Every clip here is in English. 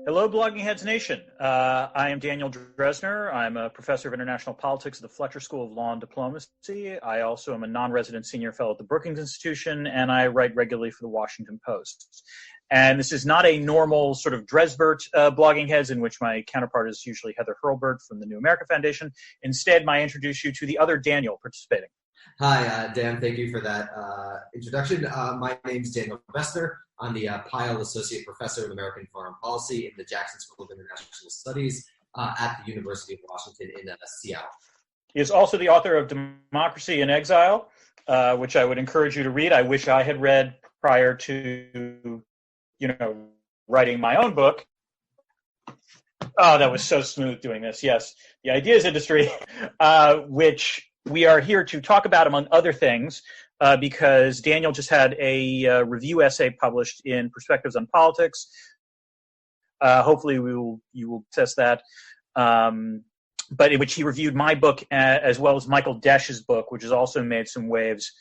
Hello, Blogging Heads Nation. I am Daniel Drezner. I'm a professor of international politics at the Fletcher School of Law and Diplomacy. I also am a non-resident senior fellow at the Brookings Institution, and I write regularly for the Washington Post. And this is not a normal sort of Dresbert Blogging Heads, in which my counterpart is usually Heather Hurlburt from the New America Foundation. Instead, I introduce you to the other Daniel participating. Hi, Dan. Thank you for that introduction. My name is Daniel Bessner. I'm the Pyle Associate Professor of American Foreign Policy in the Jackson School of International Studies at the University of Washington in Seattle. He is also the author of Democracy in Exile, which I would encourage you to read. I wish I had read prior to, writing my own book. Oh, that was so smooth doing this. Yes, the ideas industry, which we are here to talk about, among other things, because Daniel just had a review essay published in Perspectives on Politics. Hopefully you will test that. But in which he reviewed my book as well as Michael Desch's book, which has also made some waves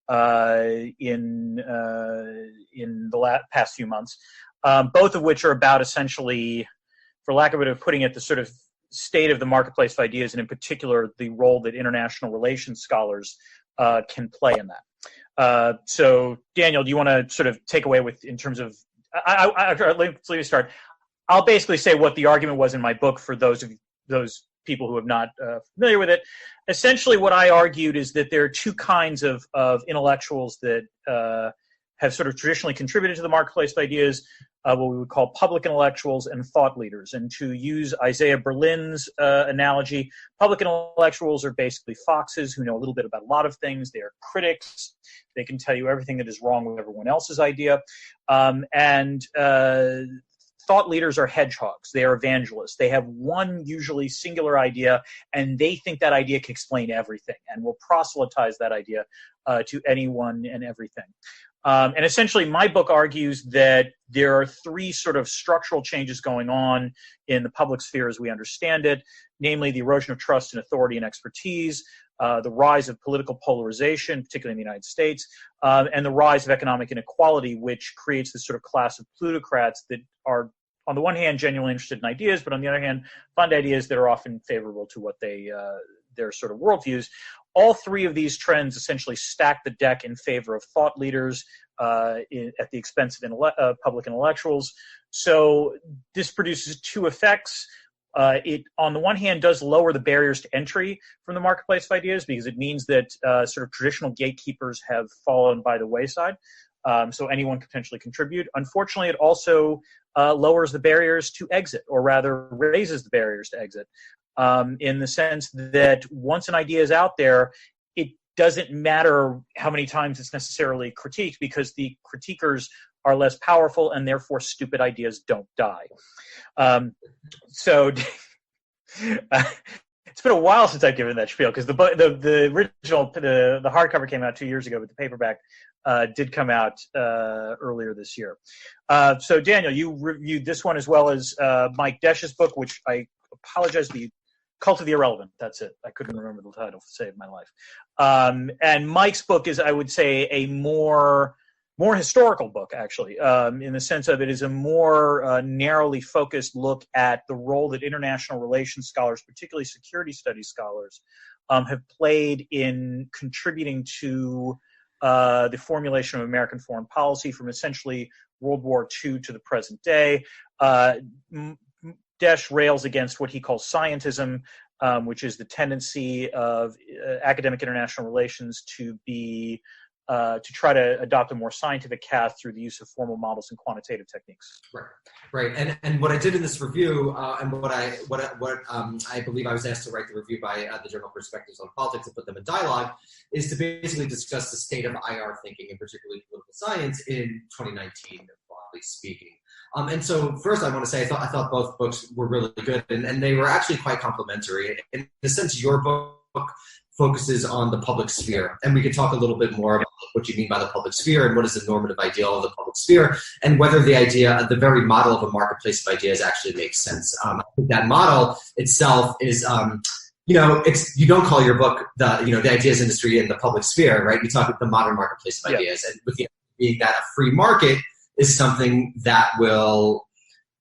in the past few months, both of which are about essentially, for lack of a way of putting it, the sort of state of the marketplace of ideas, and in particular, the role that international relations scholars can play in that. So, Daniel, do you want to sort of take away with, in terms of, let me start. I'll basically say what the argument was in my book for those people who are not familiar with it. Essentially, what I argued is that there are two kinds of intellectuals that have sort of traditionally contributed to the marketplace of ideas, what we would call public intellectuals and thought leaders. And to use Isaiah Berlin's analogy, public intellectuals are basically foxes who know a little bit about a lot of things. They are critics. They can tell you everything that is wrong with everyone else's idea. And thought leaders are hedgehogs. They are evangelists. They have one usually singular idea, and they think that idea can explain everything and will proselytize that idea to anyone and everything. And essentially, my book argues that there are three sort of structural changes going on in the public sphere as we understand it, namely the erosion of trust in authority and expertise, the rise of political polarization, particularly in the United States, and the rise of economic inequality, which creates this sort of class of plutocrats that are, on the one hand, genuinely interested in ideas, but on the other hand, fund ideas that are often favorable to what their sort of worldviews. All three of these trends essentially stack the deck in favor of thought leaders at the expense of public intellectuals. So this produces two effects. It, on the one hand, does lower the barriers to entry from the marketplace of ideas, because it means that sort of traditional gatekeepers have fallen by the wayside. So anyone can potentially contribute. Unfortunately, it also lowers the barriers to exit, or rather raises the barriers to exit, in the sense that once an idea is out there, it doesn't matter how many times it's necessarily critiqued, because the critiquers are less powerful, and therefore stupid ideas don't die. So it's been a while since I've given that spiel, because the original, the hardcover came out 2 years ago, but the paperback did come out earlier this year. So Daniel, you reviewed this one as well as Mike Desch's book, which I apologize, the Cult of the Irrelevant. That's it. I couldn't remember the title to save my life. And Mike's book is, I would say, a more historical book, actually, in the sense of it is a more narrowly focused look at the role that international relations scholars, particularly security studies scholars, have played in contributing to the formulation of American foreign policy from essentially World War II to the present day. Desch rails against what he calls scientism, which is the tendency of academic international relations to try to adopt a more scientific path through the use of formal models and quantitative techniques. Right. And what I did in this review, and what I believe I was asked to write the review by the journal Perspectives on Politics and put them in dialogue, is to basically discuss the state of IR thinking, and particularly political science, in 2019, broadly speaking. And so first I want to say I thought both books were really good, and they were actually quite complementary. In the sense, your book focuses on the public sphere, and we could talk a little bit more about what you mean by the public sphere and what is the normative ideal of the public sphere, and whether the idea, the very model of a marketplace of ideas actually makes sense. I think that model itself is, you don't call your book the ideas industry in the public sphere, right? You talk about the modern marketplace of ideas, and with the idea being that a free market is something that will,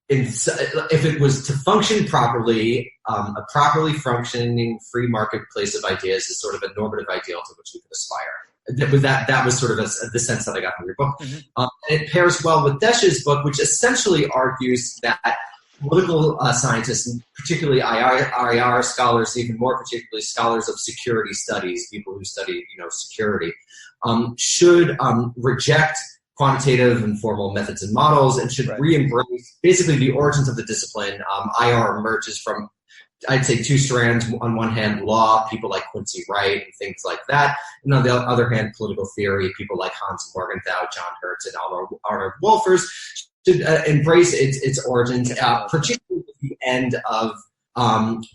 if it was to function properly, a properly functioning free marketplace of ideas is sort of a normative ideal to which we could aspire. That was sort of the sense that I got from your book. And it pairs well with Desch's book, which essentially argues that political scientists, and particularly IR scholars, even more particularly scholars of security studies, people who study security, should reject quantitative and formal methods and models and should re-embrace basically the origins of the discipline. IR emerges from, I'd say, two strands. On one hand, law, people like Quincy Wright and things like that. And on the other hand, political theory, people like Hans Morgenthau, John Hertz, and Arnold Wolfers should embrace its origins, particularly at the end of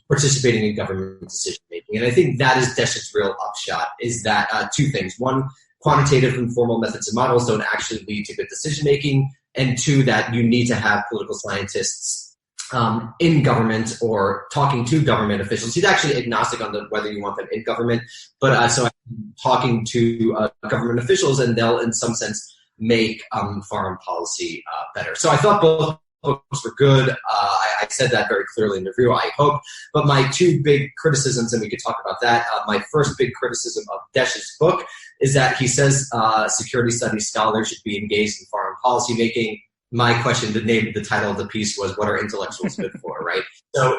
participating in government decision-making. And I think that is Desch's real upshot, is that two things. One, quantitative and formal methods and models don't actually lead to good decision-making. And two, that you need to have political scientists in government or talking to government officials. He's actually agnostic on whether you want them in government, but so talking to government officials, and they'll, in some sense, make foreign policy better. So I thought both books were good. I said that very clearly in the review, I hope. But my two big criticisms, and we could talk about that, my first big criticism of Desch's book is that he says security studies scholars should be engaged in foreign policy making. My question, the title of the piece was, what are intellectuals good for, right? So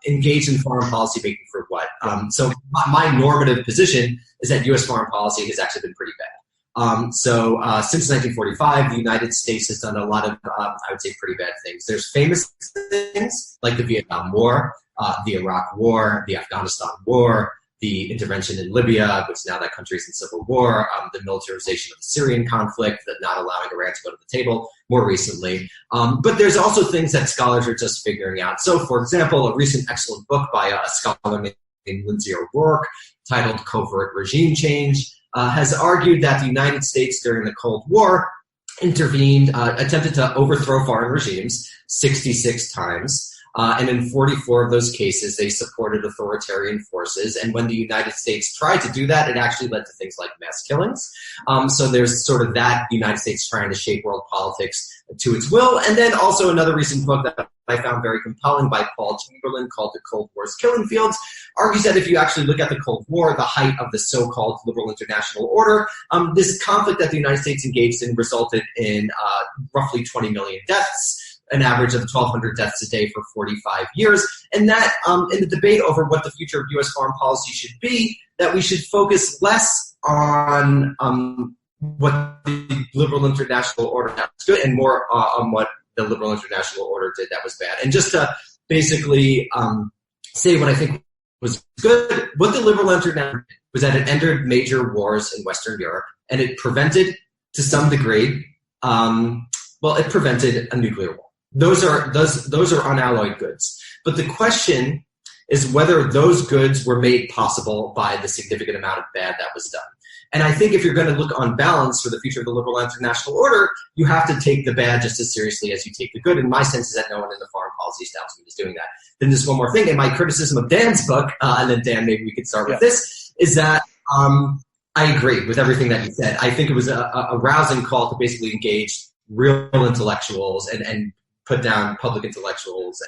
engaged in foreign policy making for what? So my normative position is that U.S. foreign policy has actually been pretty bad. So since 1945, the United States has done a lot of, I would say, pretty bad things. There's famous things like the Vietnam War, the Iraq War, the Afghanistan War, the intervention in Libya, which now that country is in civil war, the militarization of the Syrian conflict, that not allowing Iran to go to the table more recently. But there's also things that scholars are just figuring out. So, for example, a recent excellent book by a scholar named Lindsay O'Rourke titled Covert Regime Change has argued that the United States during the Cold War intervened, attempted to overthrow foreign regimes 66 times. And in 44 of those cases, they supported authoritarian forces. And when the United States tried to do that, it actually led to things like mass killings. So there's sort of that United States trying to shape world politics to its will. And then also another recent book that I found very compelling by Paul Chamberlain called The Cold War's Killing Fields argues that if you actually look at the Cold War, the height of the so-called liberal international order, this conflict that the United States engaged in resulted in roughly 20 million deaths, an average of 1,200 deaths a day for 45 years. And that in the debate over what the future of U.S. foreign policy should be, that we should focus less on what the liberal international order was good and more on what the liberal international order did that was bad. And just to basically say what I think was good, what the liberal international did was that it ended major wars in Western Europe, and it prevented, to some degree, it prevented a nuclear war. Those are unalloyed goods. But the question is whether those goods were made possible by the significant amount of bad that was done. And I think if you're going to look on balance for the future of the liberal international order, you have to take the bad just as seriously as you take the good. And my sense is that no one in the foreign policy establishment is doing that. Then just one more thing, and my criticism of Dan's book, and then Dan, maybe we could start with this, is that I agree with everything that you said. I think it was a rousing call to basically engage real intellectuals and put down public intellectuals.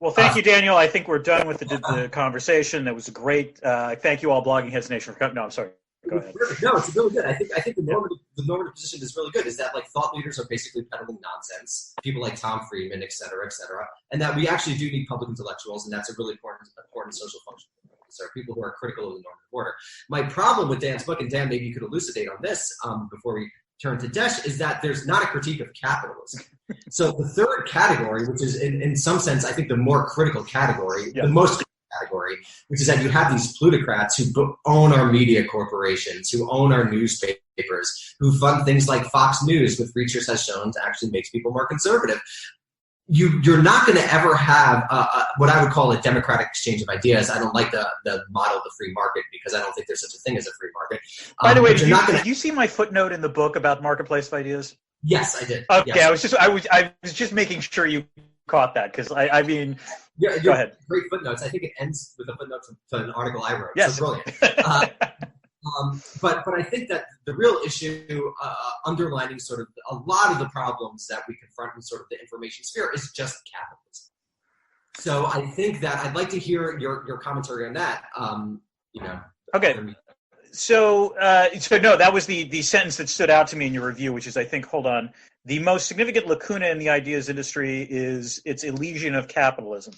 Well, thank you, Daniel. I think we're done with the conversation. That was great. Thank you all, Blogging Heads Nation. No, I'm sorry. Go ahead. No, it's really good. I think the normative position is really good, is that like thought leaders are basically peddling nonsense, people like Tom Friedman, et cetera, and that we actually do need public intellectuals, and that's a really important social function. So people who are critical of the normative order. My problem with Dan's book, and Dan, maybe you could elucidate on this before we turn to Desch, is that there's not a critique of capitalism. So the third category, which is in some sense, I think the more critical category, the most critical category, which is that you have these plutocrats who own our media corporations, who own our newspapers, who fund things like Fox News, which research has shown to actually makes people more conservative. You're not going to ever have what I would call a democratic exchange of ideas. I don't like the model of the free market because I don't think there's such a thing as a free market. By the way, did you see my footnote in the book about marketplace of ideas? Yes, I did. Okay, yes. I was just making sure you caught that, because I mean, go ahead. Great footnotes. I think it ends with a footnote to an article I wrote. Yes. So brilliant. But I think that the real issue underlining sort of a lot of the problems that we confront in sort of the information sphere is just capitalism. So I think that I'd like to hear your commentary on that. Okay. So no, that was the sentence that stood out to me in your review, which is, I think, hold on, the most significant lacuna in the ideas industry is its elision of capitalism,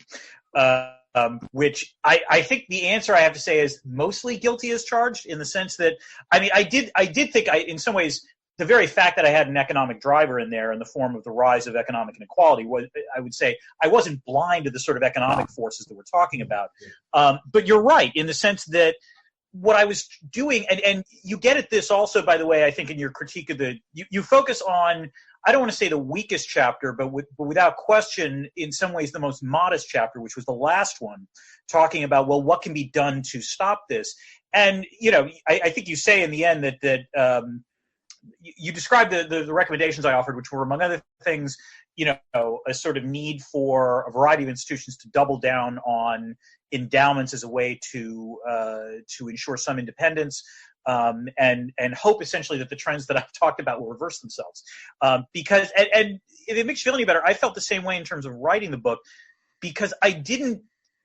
which I think the answer I have to say is mostly guilty as charged, in the sense that, I mean, I did think in some ways, the very fact that I had an economic driver in there in the form of the rise of economic inequality was, I would say, I wasn't blind to the sort of economic forces that we're talking about. But you're right in the sense that what I was doing, and you get at this also, by the way, I think in your critique of you focus on, I don't want to say the weakest chapter, but without question, in some ways, the most modest chapter, which was the last one, talking about, well, what can be done to stop this? And, I think you say in the end that you described the recommendations I offered, which were, among other things, a sort of need for a variety of institutions to double down on endowments as a way to ensure some independence, and hope essentially that the trends that I've talked about will reverse themselves. Because if it makes you feel any better, I felt the same way in terms of writing the book, because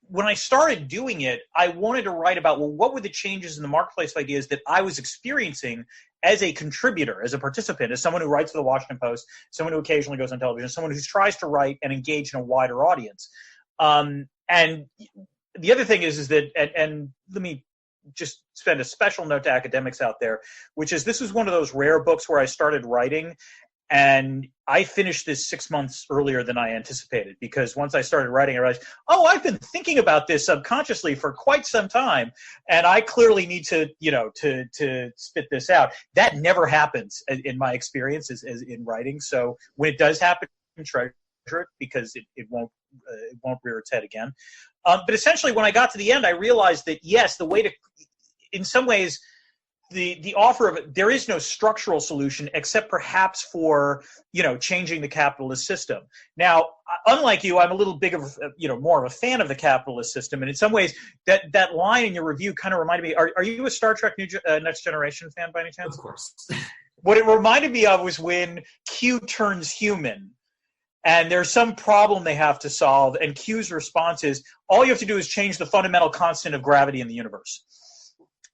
when I started doing it, I wanted to write about, well, what were the changes in the marketplace of ideas that I was experiencing as a contributor, as a participant, as someone who writes for the Washington Post, someone who occasionally goes on television, someone who tries to write and engage in a wider audience. And the other thing is that, and let me just spend a special note to academics out there, which is, this was one of those rare books where I started writing and I finished this 6 months earlier than I anticipated, because once I started writing, I realized, I've been thinking about this subconsciously for quite some time, and I clearly need to spit this out. That never happens in my experience as in writing. So when it does happen, treasure it, because it won't rear its head again. But essentially, when I got to the end, I realized that, yes, the way to, in some ways, the offer of it, there is no structural solution except perhaps for, changing the capitalist system. Now, unlike you, I'm a little big of, more of a fan of the capitalist system. And in some ways, that line in your review kind of reminded me, are you a Star Trek Next Generation fan by any chance? Of course. What it reminded me of was when Q turns human and there's some problem they have to solve, and Q's response is, all you have to do is change the fundamental constant of gravity in the universe.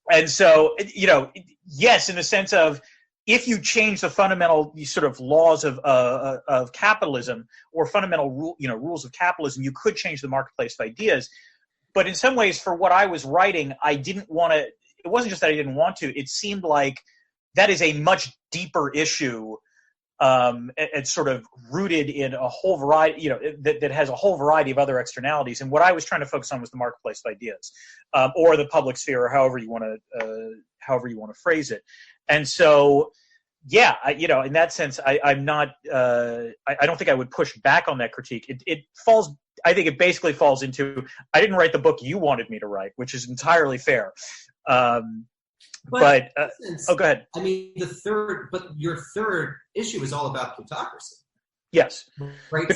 And so, yes, in the sense of, if you change the fundamental sort of laws of capitalism, or fundamental rules of capitalism, you could change the marketplace of ideas. But in some ways, for what I was writing, I didn't want to. It wasn't just that I didn't want to. It seemed like that is a much deeper issue, and sort of rooted in a whole variety, that has a whole variety of other externalities. And what I was trying to focus on was the marketplace of ideas, or the public sphere, or however you want to phrase it. And so, yeah, in that sense, I'm not. I don't think I would push back on that critique. It falls. I think it basically falls into, I didn't write the book you wanted me to write, which is entirely fair. But go ahead. I mean, your third issue is all about plutocracy. Yes. Right.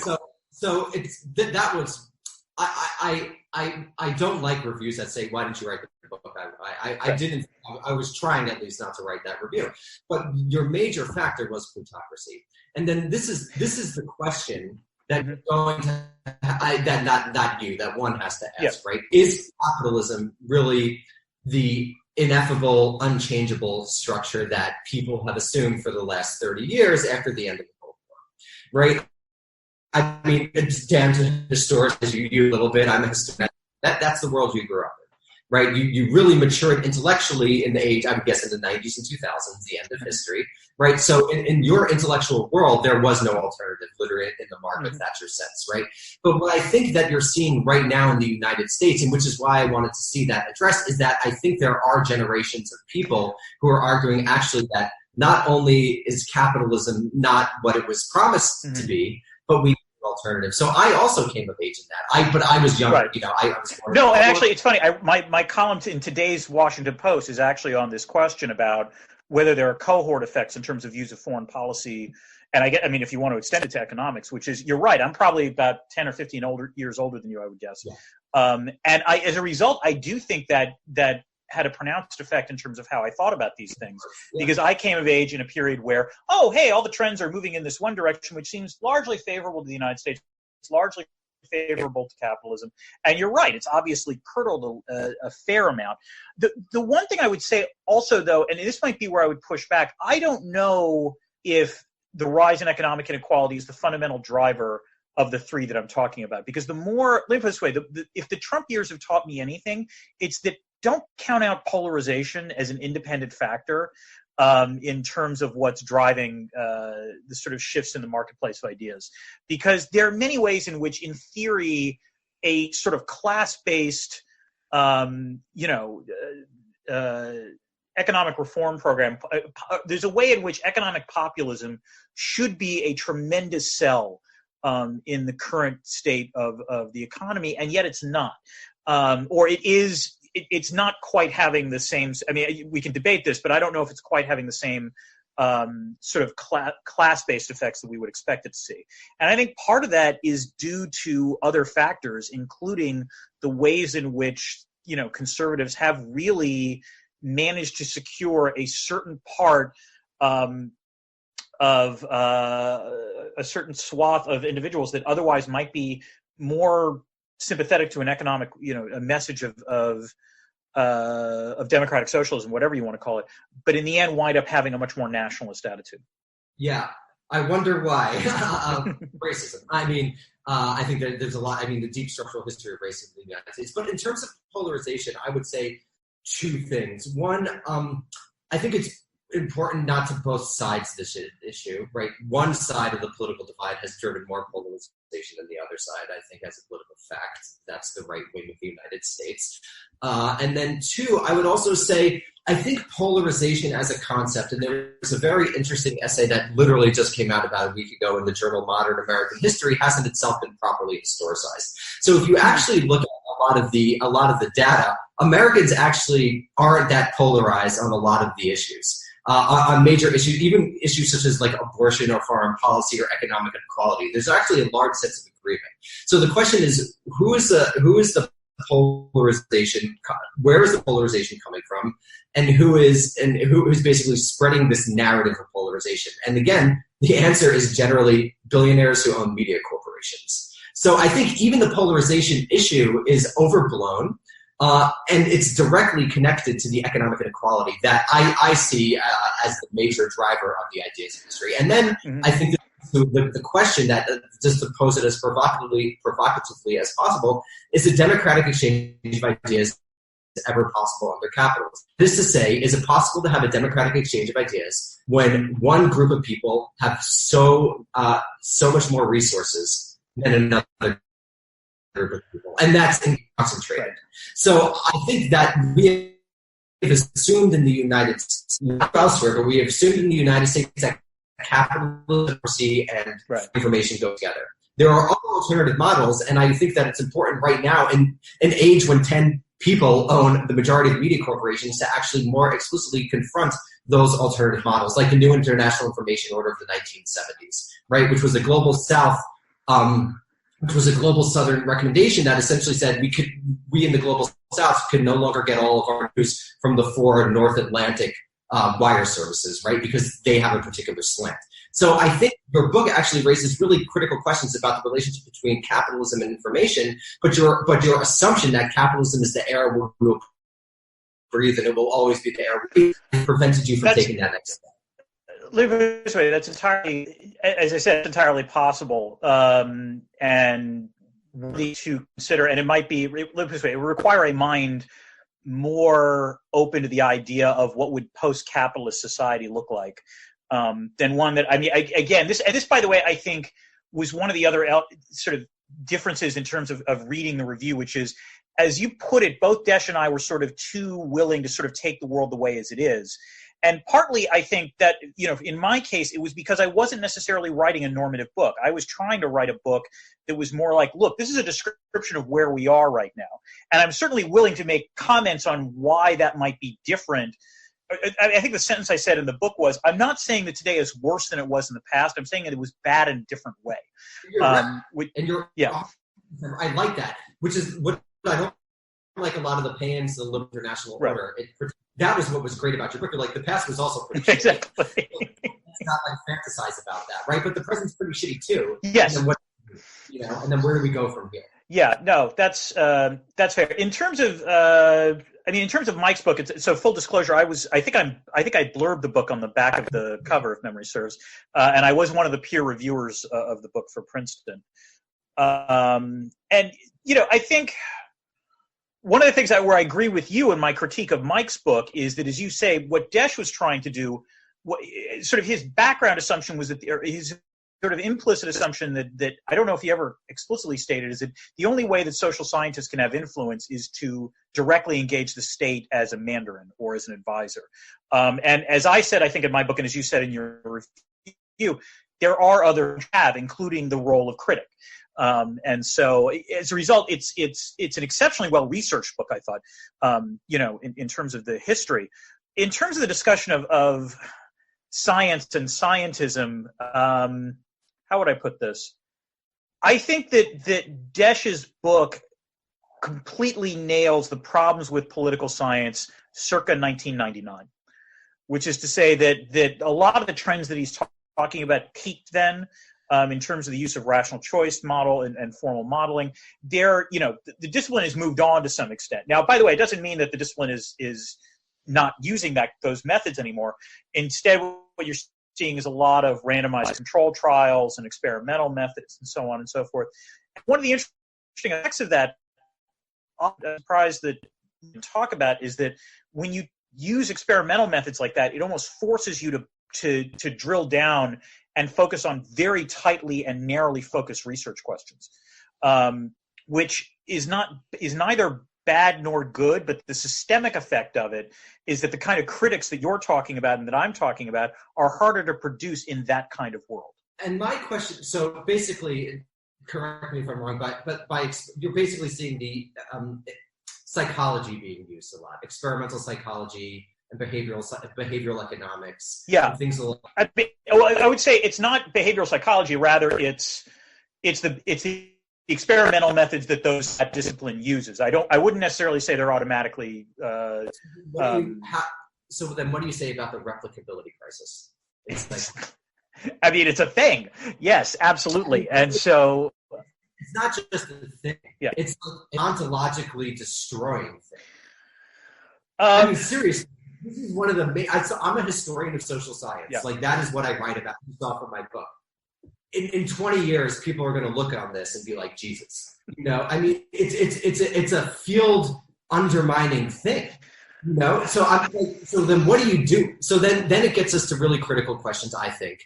So it's that was. I don't like reviews that say, "Why didn't you write the book?" I didn't. I was trying at least not to write that review. But your major factor was plutocracy, and then this is the question that you're going to that one has to ask, right? Is capitalism really the ineffable, unchangeable structure that people have assumed for the last 30 years after the end of the Cold War, right? I mean, it's down to historians, you a little bit. I'm a historian. That's the world you grew up in, right? You really matured intellectually in the age, I would guess, in the 90s and 2000s, the end of history, right? So in your intellectual world, there was no alternative literate in the Margaret Thatcher sense, right? But what I think that you're seeing right now in the United States, and which is why I wanted to see that addressed, is that I think there are generations of people who are arguing actually that not only is capitalism not what it was promised to be, but we need an alternative. So I also came of age in that. But I was young, right. I was born. No, and actually, it's funny. My column in today's Washington Post is actually on this question about whether there are cohort effects in terms of views of foreign policy. And I mean, if you want to extend it to economics, which is, you're right, I'm probably about 10 or 15 years older than you, I would guess. Yeah. And as a result, I do think that had a pronounced effect in terms of how I thought about these things, Yeah. because I came of age in a period where, oh, hey, all the trends are moving in this one direction, which seems largely favorable to the United States. It's largely favorable to capitalism. And you're right, it's obviously curdled a fair amount. The one thing I would say also, though, and this might be where I would push back, I don't know if the rise in economic inequality is the fundamental driver of the three that I'm talking about. Because let me put it this way, if the Trump years have taught me anything, it's that don't count out polarization as an independent factor in terms of what's driving the sort of shifts in the marketplace of ideas. Because there are many ways in which, in theory, a sort of class-based, economic reform program, there's a way in which economic populism should be a tremendous sell in the current state of the economy, and yet it's not. Or it is. It's not quite having the same. I mean, we can debate this, but I don't know if it's quite having the same sort of class-based effects that we would expect it to see. And I think part of that is due to other factors, including the ways in which conservatives have really managed to secure a certain part of a certain swath of individuals that otherwise might be more sympathetic to an economic, a message of democratic socialism, whatever you want to call it, but in the end wind up having a much more nationalist attitude. Yeah, I wonder why. Racism. I mean, I think that there's a lot. I mean, the deep structural history of racism in the United States. But in terms of polarization, I would say two things. One, I think it's important not to both sides of this issue, right? One side of the political divide has driven more polarization than the other side. I think, as a political fact, that's the right wing of the United States. And then two, I would also say, I think polarization as a concept, and there was a very interesting essay that literally just came out about a week ago in the journal Modern American History, hasn't itself been properly historicized. So if you actually look at a lot of the data, Americans actually aren't that polarized on a lot of the issues. On major issues, even issues such as like abortion or foreign policy or economic inequality, there's actually a large sense of agreement. So the question is, who is the polarization? Where is the polarization coming from, and who is basically spreading this narrative of polarization? And again, the answer is generally billionaires who own media corporations. So I think even the polarization issue is overblown. And it's directly connected to the economic inequality that I see as the major driver of the ideas industry. And then I think the question that, just to pose it as provocatively as possible, is the democratic exchange of ideas ever possible under capitalism? This to say, is it possible to have a democratic exchange of ideas when one group of people have so much more resources than another group of people, and that's concentrated? So I think that we have assumed in the United States, not elsewhere, but we have assumed in the United States that capitalism and information go together. There are other alternative models, and I think that it's important right now in an age when 10 people own the majority of media corporations to actually more explicitly confront those alternative models, like the New International Information Order of the 1970s, right, which was a global South, which was a global Southern recommendation that essentially said we in the global South could no longer get all of our news from the 4 North Atlantic wire services, right, because they have a particular slant. So I think your book actually raises really critical questions about the relationship between capitalism and information, but your assumption that capitalism is the air we will breathe and it will always be the air we breathe prevented you from taking that next step. Leave it this way, that's entirely, as I said, entirely possible, and really to consider, and it might be, live this way, it would require a mind more open to the idea of what would post-capitalist society look like, than one that, I mean, again, this, by the way, I think was one of the other sort of differences in terms of reading the review, which is, as you put it, both Desh and I were sort of too willing to sort of take the world the way as it is. And partly, I think that, in my case, it was because I wasn't necessarily writing a normative book. I was trying to write a book that was more like, look, this is a description of where we are right now. And I'm certainly willing to make comments on why that might be different. I think the sentence I said in the book was, I'm not saying that today is worse than it was in the past. I'm saying that it was bad in a different way. You're right. And I like that, which is what I don't like a lot of the pans to the liberal international Right. order, that was what was great about your book. Like the past was also pretty shitty. Exactly. Let's not like fantasize about that, right? But the present's pretty shitty too. Yes. And then and then where do we go from here? Yeah, no, that's fair. In terms of, in terms of Mike's book, so full disclosure, I think I blurbed the book on the back of the cover, if memory serves, and I was one of the peer reviewers of the book for Princeton. And I think one of the things where I agree with you in my critique of Mike's book is that, as you say, what Desch was trying to do, sort of his background assumption was that his sort of implicit assumption that I don't know if he ever explicitly stated is that the only way that social scientists can have influence is to directly engage the state as a mandarin or as an advisor. And as I said, I think in my book, and as you said in your review, there are others including the role of critic. And so as a result, it's an exceptionally well-researched book, I thought, in terms of the history. In terms of the discussion of science and scientism, how would I put this? I think that Desch's book completely nails the problems with political science circa 1999, which is to say that a lot of the trends that he's talking about peaked then, in terms of the use of rational choice model and formal modeling. The discipline has moved on to some extent. Now, by the way, it doesn't mean that the discipline is not using those methods anymore. Instead, what you're seeing is a lot of randomized control trials and experimental methods and so on and so forth. One of the interesting effects of that, I'm surprised that you talk about, is that when you use experimental methods like that, it almost forces you to drill down and focus on very tightly and narrowly focused research questions, which is neither bad nor good, but the systemic effect of it is that the kind of critics that you're talking about and that I'm talking about are harder to produce in that kind of world. And my question, so basically, correct me if I'm wrong, but you're basically seeing the psychology being used a lot, experimental psychology and behavioral economics. Yeah, things I would say it's not behavioral psychology. Rather, it's the experimental methods that that discipline uses. I wouldn't necessarily say they're automatically. So then, what do you say about the replicability crisis? It's like, it's a thing. Yes, absolutely. And so it's not just a thing. Yeah, it's an ontologically destroying thing. Seriously. This is one of the main. I'm a historian of social science. Yeah. Like that is what I write about. You saw from my book. In 20 years, people are going to look on this and be like, Jesus. It's a field undermining thing. So I'm like, so then what do you do? So then it gets us to really critical questions, I think,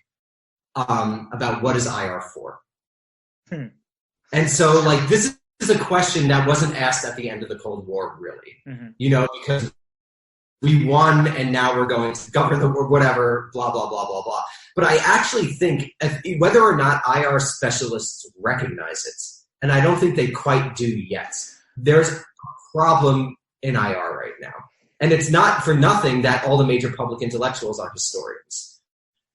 about what is IR for. And so like this is a question that wasn't asked at the end of the Cold War, really. Mm-hmm. Because we won and now we're going to govern the world, whatever, blah, blah, blah, blah, blah. But I actually think whether or not IR specialists recognize it, and I don't think they quite do yet, there's a problem in IR right now. And it's not for nothing that all the major public intellectuals are historians.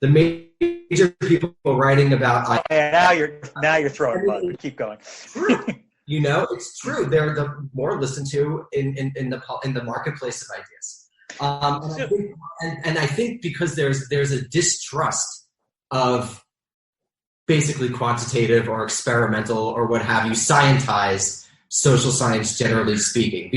The major people writing about IR. Now you're throwing mud. Keep going. True. It's true. They're the more listened to in the marketplace of ideas. And I think because there's a distrust of basically quantitative or experimental or what have you, scientized social science generally speaking.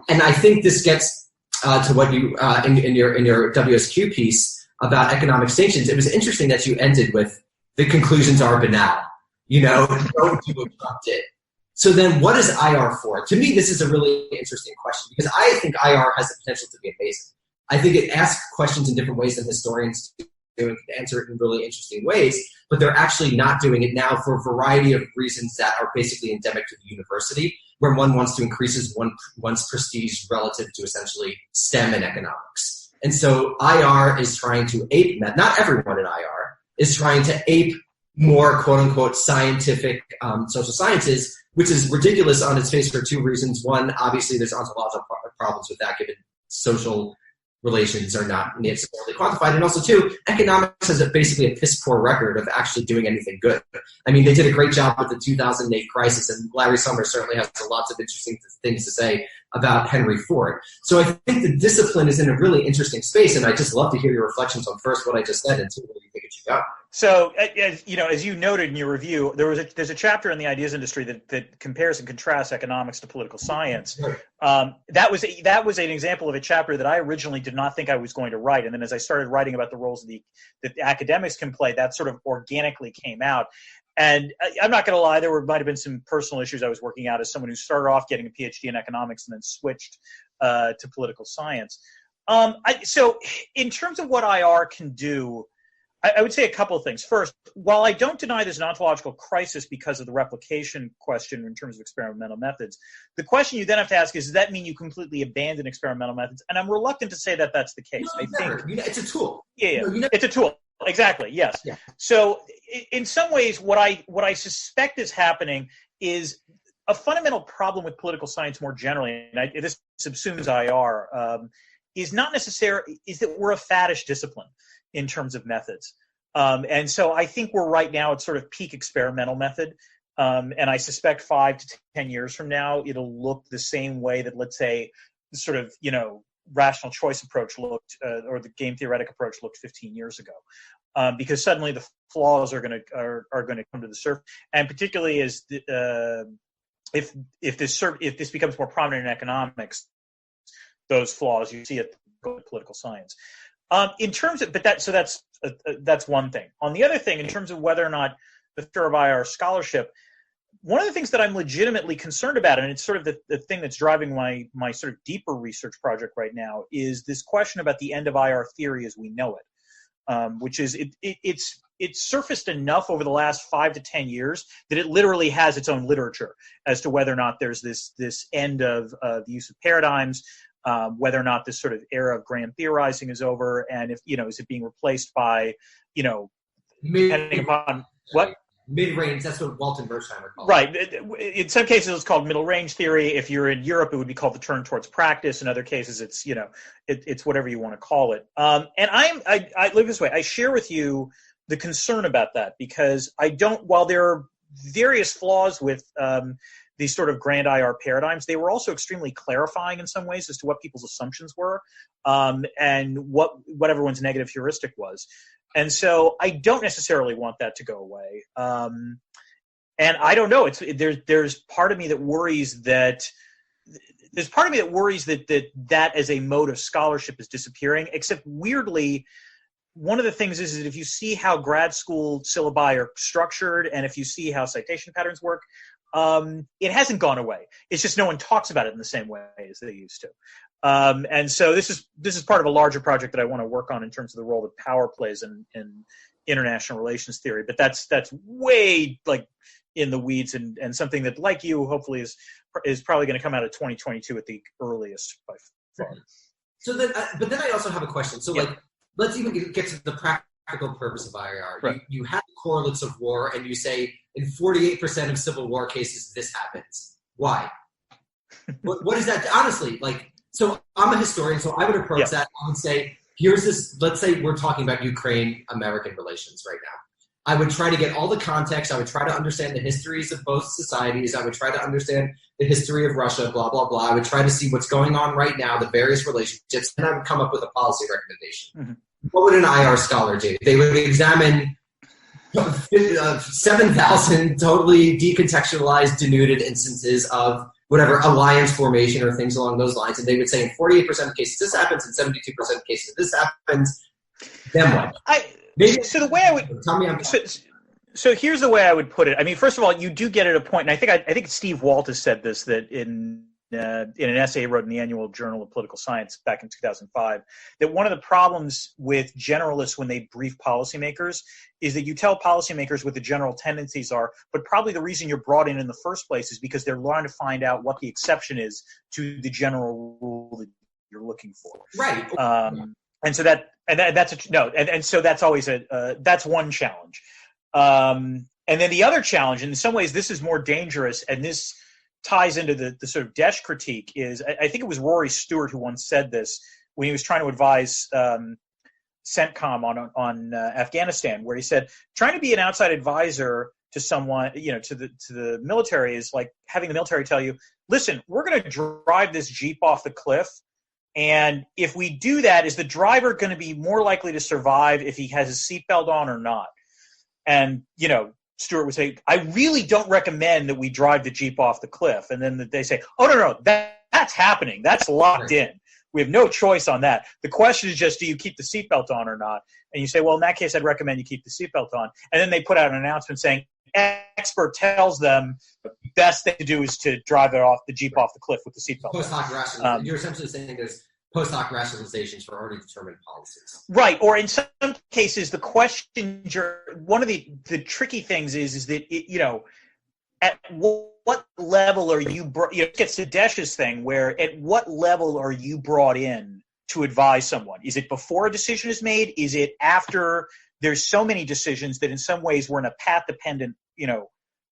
And I think this gets to what you in your WSQ piece about economic sanctions. It was interesting that you ended with the conclusions are banal. Don't do what Trump did. So then what is IR for? To me, this is a really interesting question because I think IR has the potential to be amazing. I think it asks questions in different ways than historians do and can answer it in really interesting ways, but they're actually not doing it now for a variety of reasons that are basically endemic to the university, where one wants to increase one's prestige relative to essentially STEM and economics. And so IR is trying to ape that. Not everyone in IR is trying to ape more quote-unquote scientific social sciences, which is ridiculous on its face for two reasons. One, obviously there's ontological problems with that given social relations are not necessarily quantified. And also, too, economics has basically a piss-poor record of actually doing anything good. I mean, they did a great job with the 2008 crisis, and Larry Summers certainly has lots of interesting things to say about Henry Ford. So I think the discipline is in a really interesting space, and I'd just love to hear your reflections on first what I just said and two, where you think it should go. So, as you noted in your review, there's a chapter in the ideas industry that compares and contrasts economics to political science. That was an example of a chapter that I originally did not think I was going to write, and then as I started writing about the roles that the academics can play, that sort of organically came out. And I'm not going to lie, might have been some personal issues I was working out as someone who started off getting a PhD in economics and then switched to political science. So in terms of what IR can do, I would say a couple of things. First, while I don't deny there's an ontological crisis because of the replication question in terms of experimental methods, the question you then have to ask is, does that mean you completely abandon experimental methods? And I'm reluctant to say that that's the case. No, I think it's a tool. Yeah, it's a tool. Exactly. Yes. Yeah. So in some ways, what I suspect is happening is a fundamental problem with political science more generally, and this subsumes IR, is that we're a faddish discipline in terms of methods. And so I think we're right now at sort of peak experimental method. And I suspect 5 to 10 years from now, it'll look the same way that, let's say, sort of, rational choice approach looked, or the game theoretic approach looked 15 years ago, because suddenly the flaws are going to come to the surface, and particularly as if this becomes more prominent in economics, those flaws you see it in political science. In terms of, that's one thing. On the other thing, in terms of whether or not the fear of IR scholarship, one of the things that I'm legitimately concerned about, and it's sort of the thing that's driving my sort of deeper research project right now, is this question about the end of IR theory as we know it, which is it's surfaced enough over the last 5 to 10 years that it literally has its own literature as to whether or not there's this end of the use of paradigms, whether or not this sort of era of grand theorizing is over, and if is it being replaced by depending upon what. Mid-range, that's what Walton Bersheimer called it. Right. In some cases, it's called middle range theory. If you're in Europe, it would be called the turn towards practice. In other cases, it's it's whatever you want to call it. And I live this way. I share with you the concern about that, because while there are various flaws with these sort of grand IR paradigms, they were also extremely clarifying in some ways as to what people's assumptions were, and what everyone's negative heuristic was. And so I don't necessarily want that to go away. And I don't know. There's part of me that worries that that as a mode of scholarship is disappearing. Except weirdly, one of the things is that if you see how grad school syllabi are structured, and if you see how citation patterns work, it hasn't gone away. It's just no one talks about it in the same way as they used to. And so this is part of a larger project that I want to work on in terms of the role that power plays in international relations theory. But that's way like in the weeds, and something that, like you, hopefully is probably going to come out of 2022 at the earliest by far. So then, but then I also have a question. So let's even get to the practical purpose of IR. Right. You have correlates of war, and you say in 48% of Civil War cases this happens. Why? What is that? Honestly, so I'm a historian, so I would approach that. I would say, here's this, let's say we're talking about Ukraine-American relations right now. I would try to get all the context. I would try to understand the histories of both societies. I would try to understand the history of Russia, blah, blah, blah. I would try to see what's going on right now, the various relationships, and I would come up with a policy recommendation. Mm-hmm. What would an IR scholar do? They would examine 7,000 totally decontextualized, denuded instances of whatever alliance formation or things along those lines, and they would say in 48% of cases this happens, in 72% of cases this happens. Then what? So the way I would tell me, so here's the way I would put it. I mean, first of all, you do get at a point, and I think Steve Walters said this, that in an essay he wrote in the Annual Journal of Political Science back in 2005, that one of the problems with generalists when they brief policymakers is that you tell policymakers what the general tendencies are, but probably the reason you're brought in the first place is because they're trying to find out what the exception is to the general rule that you're looking for. Right. And so so that's always that's one challenge. And then the other challenge, and in some ways this is more dangerous, and this ties into the sort of Desch critique, is I think it was Rory Stewart who once said this, when he was trying to advise CENTCOM on Afghanistan, where he said trying to be an outside advisor to someone, to the military is like having the military tell you, listen, we're going to drive this Jeep off the cliff, and if we do that, is the driver going to be more likely to survive if he has his seatbelt on or not? And Stuart would say, I really don't recommend that we drive the Jeep off the cliff. And then they say, oh, no, that's happening. That's locked in. We have no choice on that. The question is just, do you keep the seatbelt on or not? And you say, well, in that case, I'd recommend you keep the seatbelt on. And then they put out an announcement saying, expert tells them the best thing to do is to drive the Jeep off the cliff with the seatbelt post hoc rationalization. You're essentially saying there's post hoc rationalizations for already determined policies. Right. Or in some cases, the question, one of the tricky things is that, at what level are you, it gets to Desh's thing, where at what level are you brought in to advise someone? Is it before a decision is made? Is it after there's so many decisions that in some ways we're in a path-dependent,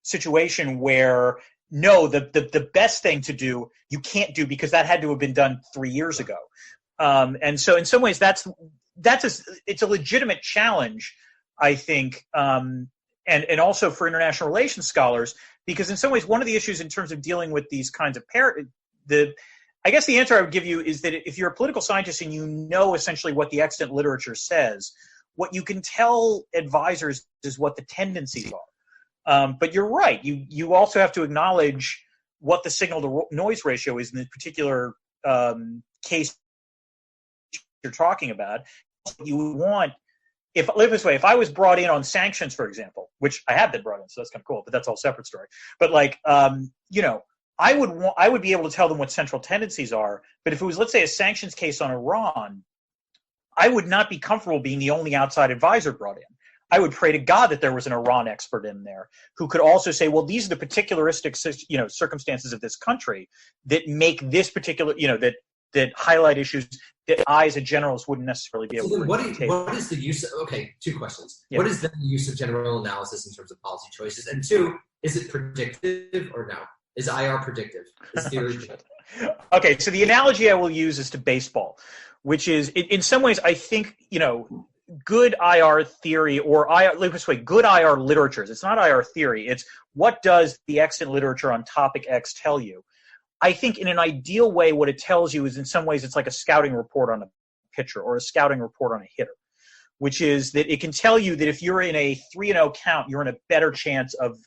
situation where, no, the best thing to do, you can't do because that had to have been done 3 years ago. And so in some ways it's a legitimate challenge, I think, and also for international relations scholars, because in some ways one of the issues in terms of dealing with these kinds of I guess the answer I would give you is that if you're a political scientist and you know essentially what the extant literature says, what you can tell advisors is what the tendencies are. But you're right. You also have to acknowledge what the signal-to-noise ratio is in the particular case you're talking about. You want, if I was brought in on sanctions, for example, which I have been brought in, so that's kind of cool, but that's all a separate story. But I would be able to tell them what central tendencies are. But if it was, let's say, a sanctions case on Iran, I would not be comfortable being the only outside advisor brought in. I would pray to God that there was an Iran expert in there who could also say, well, these are the particularistic, circumstances of this country that make this particular, that highlight issues that I, as a generalist, wouldn't necessarily be able to. What is the use of, okay, two questions. Yeah. What is the use of general analysis in terms of policy choices? And two, is it predictive or no? Is IR predictive? Is theory predictive? Okay, so the analogy I will use is to baseball, which is, in some ways, I think, good IR theory or good IR literatures. It's not IR theory. It's what does the extant literature on topic X tell you? I think in an ideal way, what it tells you is in some ways it's like a scouting report on a pitcher or a scouting report on a hitter, which is that it can tell you that if you're in a 3-0 count, you're in a better chance of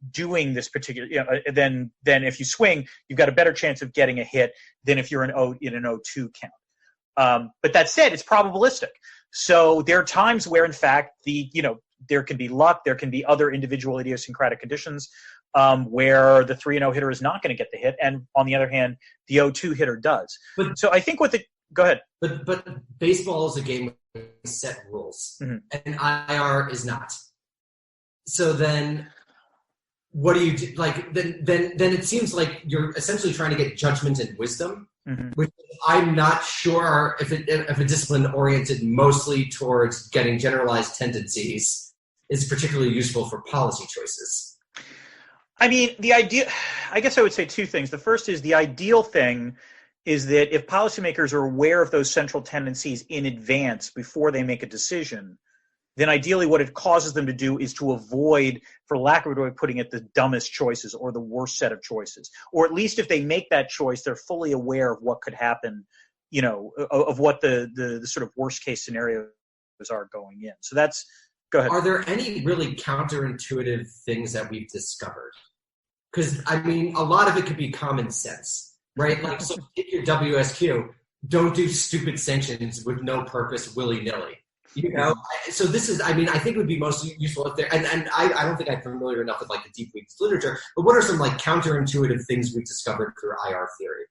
doing this particular, than if you swing, you've got a better chance of getting a hit than if you're in an 0-2 count. But that said, it's probabilistic. So there are times where, in fact, there can be luck, there can be other individual idiosyncratic conditions where the 3-0 hitter is not going to get the hit, and on the other hand, the 0-2 hitter does. So I think go ahead. But baseball is a game with set rules, mm-hmm. and IR is not. So then, what do you do? Like then it seems like you're essentially trying to get judgment and wisdom. Mm-hmm. Which I'm not sure if a discipline oriented mostly towards getting generalized tendencies is particularly useful for policy choices. I mean, I guess I would say two things. The first is the ideal thing is that if policymakers are aware of those central tendencies in advance before they make a decision, then ideally what it causes them to do is to avoid, for lack of a better way of putting it, the dumbest choices or the worst set of choices. Or at least if they make that choice, they're fully aware of what could happen, of what the sort of worst case scenarios are going in. So that's, go ahead. Are there any really counterintuitive things that we've discovered? Because, I mean, a lot of it could be common sense, right? Like, so take your WSQ, don't do stupid sanctions with no purpose willy-nilly. So this is, I mean, I think it would be most useful if there, and I don't think I'm familiar enough with like the deep weeds literature, but what are some like counterintuitive things we've discovered through IR theory?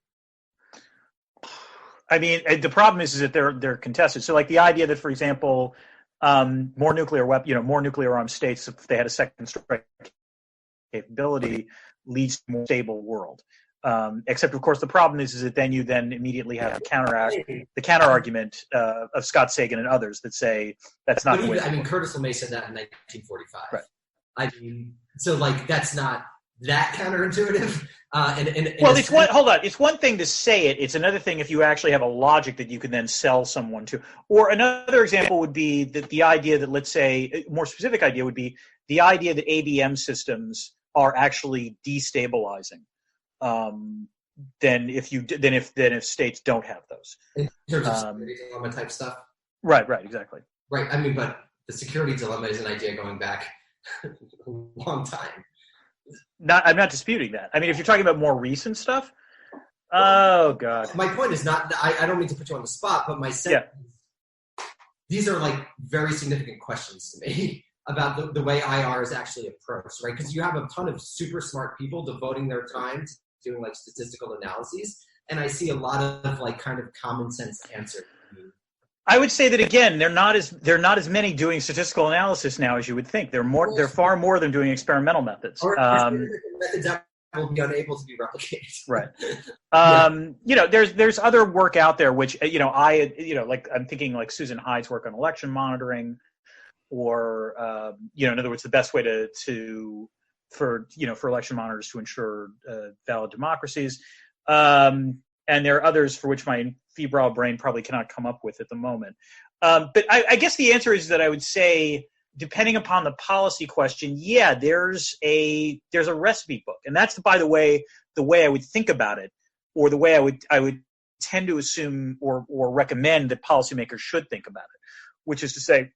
I mean, the problem is that they're contested. So like the idea that, for example, more nuclear armed states, if they had a second strike capability, leads to a more stable world. Except, of course, the problem is that then you immediately have the counter argument of Scott Sagan and others that say that's not the way. I mean, Curtis LeMay said that in 1945. Right. I mean, so like that's not that counterintuitive. Well, it's one. Hold on. It's one thing to say it. It's another thing if you actually have a logic that you can then sell someone to. Or another example would be the idea that, let's say, a more specific idea would be the idea that ABM systems are actually destabilizing. Than if states don't have those. In terms of security dilemma type stuff. Right. Exactly. Right. I mean, but the security dilemma is an idea going back a long time. I'm not disputing that. I mean, if you're talking about more recent stuff, oh God. My point is not. I don't mean to put you on the spot, but my sense is these are like very significant questions to me about the way IR is actually approached, right? Because you have a ton of super smart people devoting their time to doing like statistical analyses, and I see a lot of like kind of common sense answers. I would say that again, they're not as many doing statistical analysis now as you would think. They're far more than doing experimental methods. Or methods that will be unable to be replicated. Right. There's other work out there which like I'm thinking like Susan Hyde's work on election monitoring, or in other words, the best way for election monitors to ensure valid democracies. And there are others for which my febrile brain probably cannot come up with at the moment. But I guess the answer is that I would say, depending upon the policy question, there's a recipe book. And that's, by the way I would think about it, or the way I would tend to assume or recommend that policymakers should think about it, which is to say,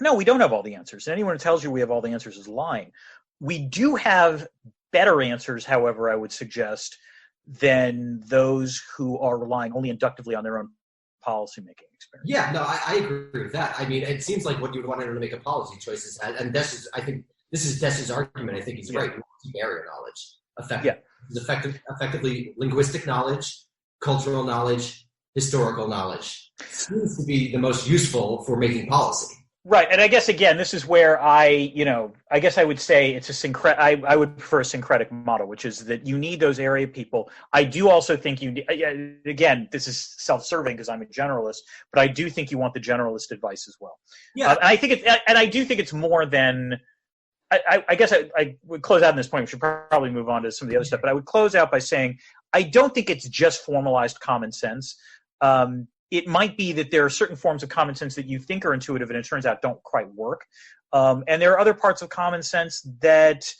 no, we don't have all the answers. And anyone who tells you we have all the answers is lying. We do have better answers, however, I would suggest, than those who are relying only inductively on their own policymaking experience. Yeah, no, I agree with that. I mean, it seems like what you would want to make a policy choices, and I think this is Dessner's argument. I think he's right. Area knowledge, effectively linguistic knowledge, cultural knowledge, historical knowledge seems to be the most useful for making policy. Right, and I guess again, this is where I guess I would say it's I would prefer a syncretic model, which is that you need those area people. I do also think again, this is self-serving because I'm a generalist, but I do think you want the generalist advice as well. Yeah, and I do think it's more than. I guess I would close out on this point. We should probably move on to some of the other stuff, but I would close out by saying I don't think it's just formalized common sense. It might be that there are certain forms of common sense that you think are intuitive and it turns out don't quite work. And there are other parts of common sense that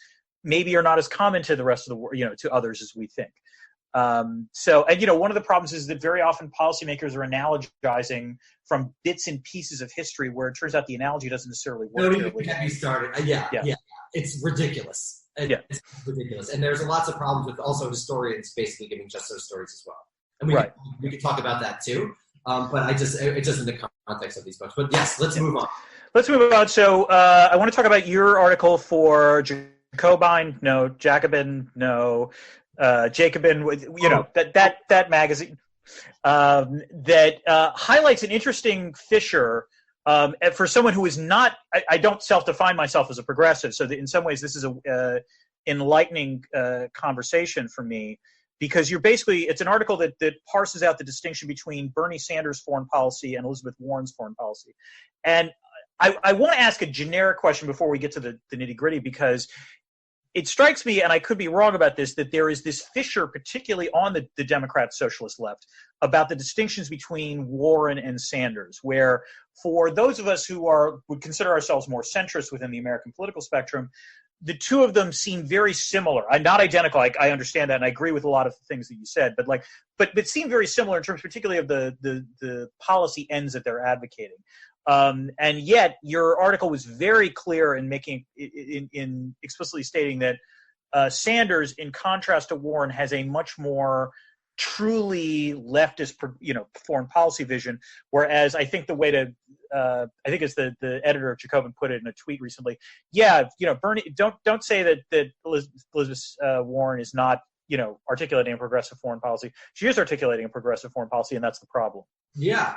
maybe are not as common to the rest of the world, to others as we think. One of the problems is that very often policymakers are analogizing from bits and pieces of history where it turns out the analogy doesn't necessarily work. No, you can't be started. Yeah. It's ridiculous. It's ridiculous. And there's lots of problems with also historians basically giving just those stories as well. And we could talk about that to. But it's just in the context of these books. But yes, let's move on. Let's move on. So I want to talk about your article for Jacobin, Jacobin, that magazine that highlights an interesting fissure for someone who is not. I don't self-define myself as a progressive, so in some ways this is a enlightening conversation for me. Because it's an article that parses out the distinction between Bernie Sanders' foreign policy and Elizabeth Warren's foreign policy. And I want to ask a generic question before we get to the nitty-gritty, because it strikes me, and I could be wrong about this, that there is this fissure, particularly on the Democrat socialist left, about the distinctions between Warren and Sanders, where for those of us who would consider ourselves more centrist within the American political spectrum, the two of them seem very similar. Not identical. I understand that, and I agree with a lot of things that you said. But seem very similar in terms, particularly of the policy ends that they're advocating. And yet, your article was very clear in in explicitly stating that Sanders, in contrast to Warren, has a much more truly leftist, foreign policy vision. Whereas I think the way to, I think it's the editor of Jacobin put it in a tweet recently. Bernie, don't say that Elizabeth Warren is not, articulating a progressive foreign policy. She is articulating a progressive foreign policy, and that's the problem. Yeah.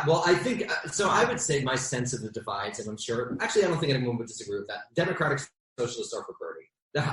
Well, I think so. I would say my sense of the divides, and I'm sure. Actually, I don't think anyone would disagree with that. Democratic socialists are for Bernie.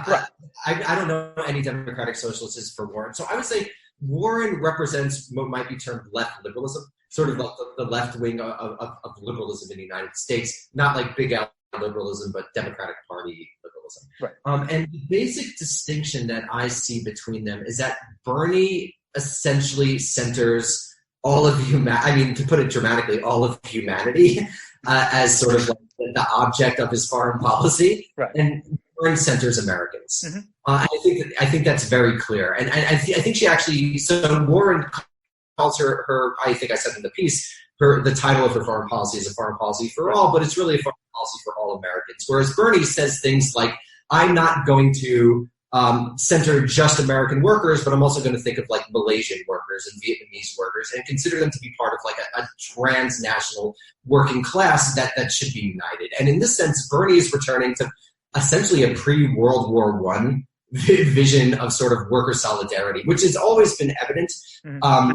Right. I don't know any Democratic socialists is for Warren. So I would say Warren represents what might be termed left liberalism, sort of like the left wing of liberalism in the United States, not like big L liberalism, but Democratic Party liberalism. capitalism. Right. And the basic distinction that I see between them is that Bernie essentially centers all of to put it dramatically, all of humanity as sort of like the object of his foreign policy, right. And Warren centers Americans. Mm-hmm. I think that's very clear, and I think she actually. So Warren calls her. I think I said in the piece, the title of her foreign policy is a foreign policy for all, but it's really a foreign policy for all Americans. Whereas Bernie says things like, "I'm not going to center just American workers, but I'm also going to think of like Malaysian workers and Vietnamese workers and consider them to be part of like a transnational working class that should be united." And in this sense, Bernie is returning to essentially a pre-World War I vision of sort of worker solidarity, which has always been evident. Mm-hmm.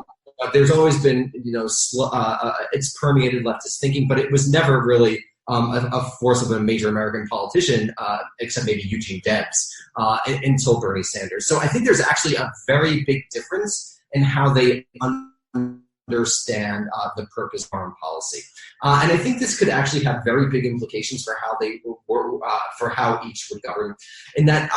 There's always been, it's permeated leftist thinking, but it was never really a force of a major American politician, except maybe Eugene Debs, until Bernie Sanders. So I think there's actually a very big difference in how they understand the purpose of foreign policy. And I think this could actually have very big implications for how they for how each would govern. In that,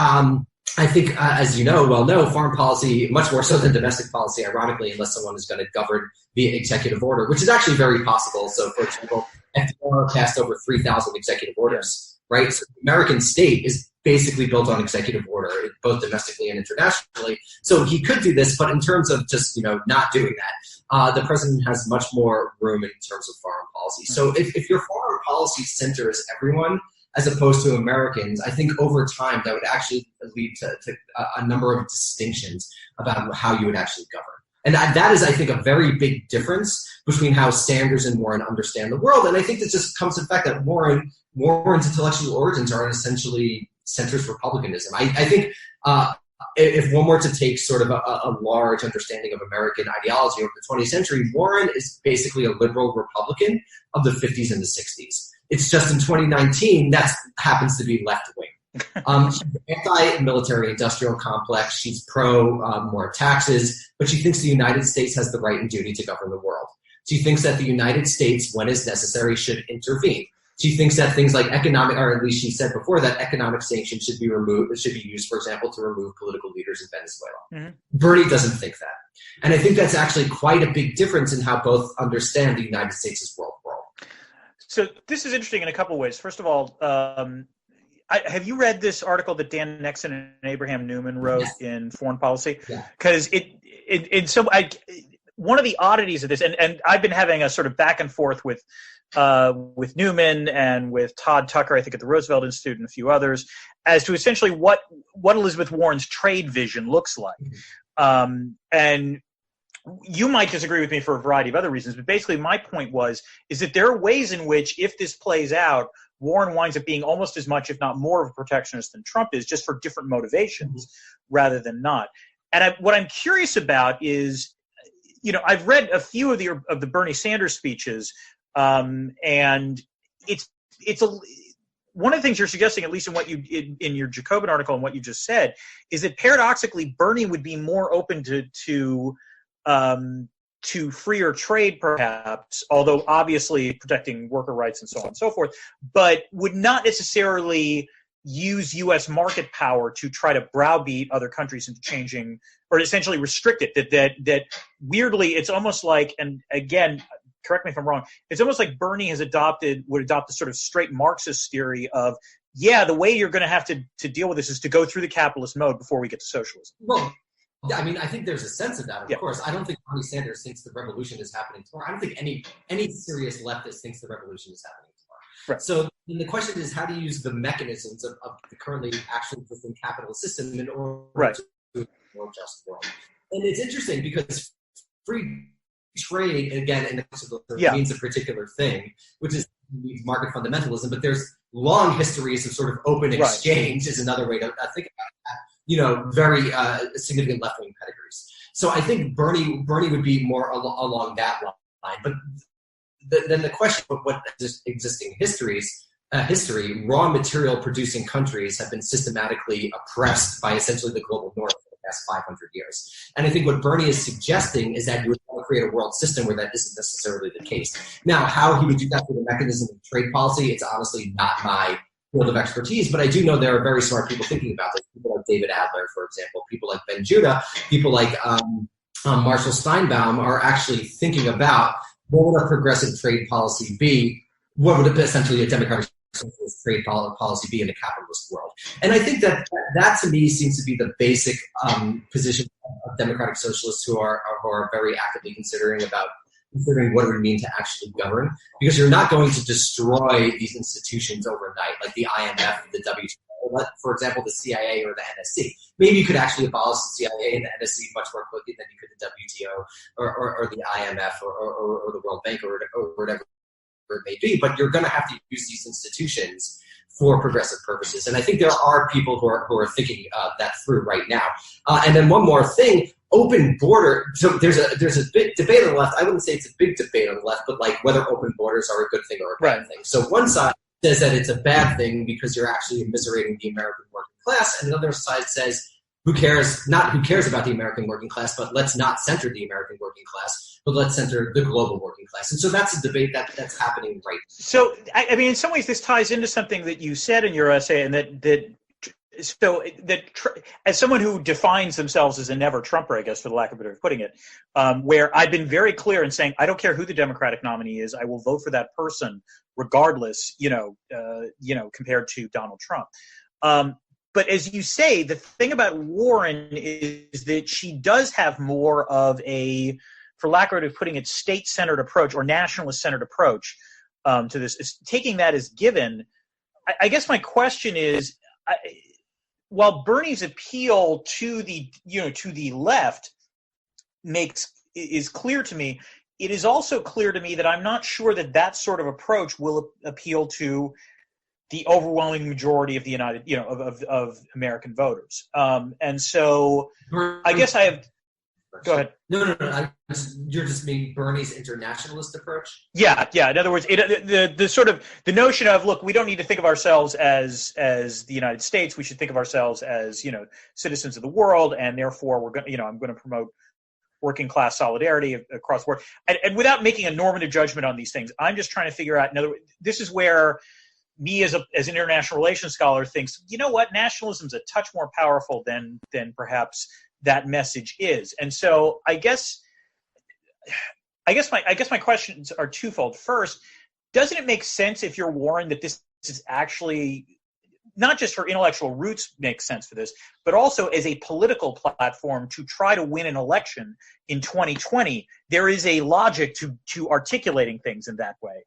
I think, as you know, foreign policy, much more so than domestic policy, ironically, unless someone is going to govern via executive order, which is actually very possible. So, for example, FDR passed over 3,000 executive orders, right? So the American state is basically built on executive order, both domestically and internationally. So he could do this, but in terms of just, not doing that, the president has much more room in terms of foreign policy. So if your foreign policy centers everyone, as opposed to Americans, I think over time that would actually lead to a number of distinctions about how you would actually govern. And that is, I think, a very big difference between how Sanders and Warren understand the world. And I think that just comes to the fact that Warren's intellectual origins are essentially centrist republicanism. I think if one were to take sort of a large understanding of American ideology over the 20th century, Warren is basically a liberal Republican of the 50s and the 60s. It's just in 2019, that happens to be left-wing. She's anti-military industrial complex. She's pro more taxes, but she thinks the United States has the right and duty to govern the world. She thinks that the United States, when it's necessary, should intervene. She thinks that things like economic, or at least she said before, that economic sanctions should be removed, should be used, for example, to remove political leaders in Venezuela. Mm-hmm. Bernie doesn't think that. And I think that's actually quite a big difference in how both understand the United States as world. So this is interesting in a couple of ways. First of all, have you read this article that Dan Nexon and Abraham Newman wrote in Foreign Policy? Because one of the oddities of this, and I've been having a sort of back and forth with Newman and with Todd Tucker, I think at the Roosevelt Institute, and a few others, as to essentially what Elizabeth Warren's trade vision looks like. And you might disagree with me for a variety of other reasons, but basically my point is that there are ways in which, if this plays out, Warren winds up being almost as much, if not more, of a protectionist than Trump is, just for different motivations rather than not. And what I'm curious about is, I've read a few of the Bernie Sanders speeches, and it's one of the things you're suggesting, at least in your Jacobin article and what you just said, is that paradoxically Bernie would be more open to freer trade, perhaps, although obviously protecting worker rights and so on and so forth, but would not necessarily use U.S. market power to try to browbeat other countries into changing, or essentially restrict it. That weirdly, it's almost like, and again, correct me if I'm wrong, it's almost like Bernie would adopt a sort of straight Marxist theory of, the way you're going to have to deal with this is to go through the capitalist mode before we get to socialism. Well, yeah, I think there's a sense of that, of course. I don't think Bernie Sanders thinks the revolution is happening tomorrow. I don't think any serious leftist thinks the revolution is happening tomorrow. Right. So the question is how to use the mechanisms of the currently actually existing capitalist system in order to a more just world. And it's interesting because free trade, again, in the case of means a particular thing, which is market fundamentalism, but there's long histories of sort of open exchange is another way to think about that. Very significant left-wing pedigrees. So I think Bernie would be more along that line. But then the question of what existing history, raw material producing countries have been systematically oppressed by essentially the global north for the past 500 years. And I think what Bernie is suggesting is that you would want to create a world system where that isn't necessarily the case. Now, how he would do that through the mechanism of trade policy, it's honestly not my field of expertise, but I do know there are very smart people thinking about this. People like David Adler, for example, people like Ben Judah, people like Marshall Steinbaum are actually thinking about what would a progressive trade policy be? What would essentially a democratic trade policy be in a capitalist world? And I think that to me seems to be the basic position of democratic socialists who are very actively considering what it would mean to actually govern, because you're not going to destroy these institutions overnight, like the IMF, the WTO, for example, the CIA or the NSC. Maybe you could actually abolish the CIA and the NSC much more quickly than you could the WTO or the IMF or the World Bank or whatever it may be, but you're going to have to use these institutions for progressive purposes. And I think there are people who are thinking that through right now. And then one more thing, open border. So there's a big debate on the left. I wouldn't say it's a big debate on the left, but like whether open borders are a good thing or a bad thing. So one side says that it's a bad thing because you're actually immiserating the American working class, and another side says, who cares about the American working class, but let's not center the American working class, but let's center the global working class. And so that's a debate that's happening right now. So, I mean, in some ways, this ties into something that you said in your essay, and that as someone who defines themselves as a never Trumper, I guess, for the lack of a better way of putting it, where I've been very clear in saying, I don't care who the Democratic nominee is, I will vote for that person regardless, compared to Donald Trump. But as you say, the thing about Warren is that she does have more of a, for lack of a better way of putting it, state-centered approach or nationalist-centered approach to this. Taking that as given, I guess my question is, while Bernie's appeal to the left is clear to me, it is also clear to me that I'm not sure that sort of approach will appeal to the overwhelming majority of the of American voters. And so I guess I have. Go ahead. No. You're just meaning Bernie's internationalist approach? Yeah. In other words, the notion of, look, we don't need to think of ourselves as the United States. We should think of ourselves as, citizens of the world, and therefore we're going. I'm going to promote working class solidarity across the world. And without making a normative judgment on these things, I'm just trying to figure out. In other words, this is where me as an international relations scholar thinks, you know what, nationalism is a touch more powerful than perhaps that message is. And so I guess my questions are twofold. First, doesn't it make sense if you're Warren that this is actually not just her intellectual roots make sense for this, but also as a political platform to try to win an election in 2020? There is a logic to articulating things in that way.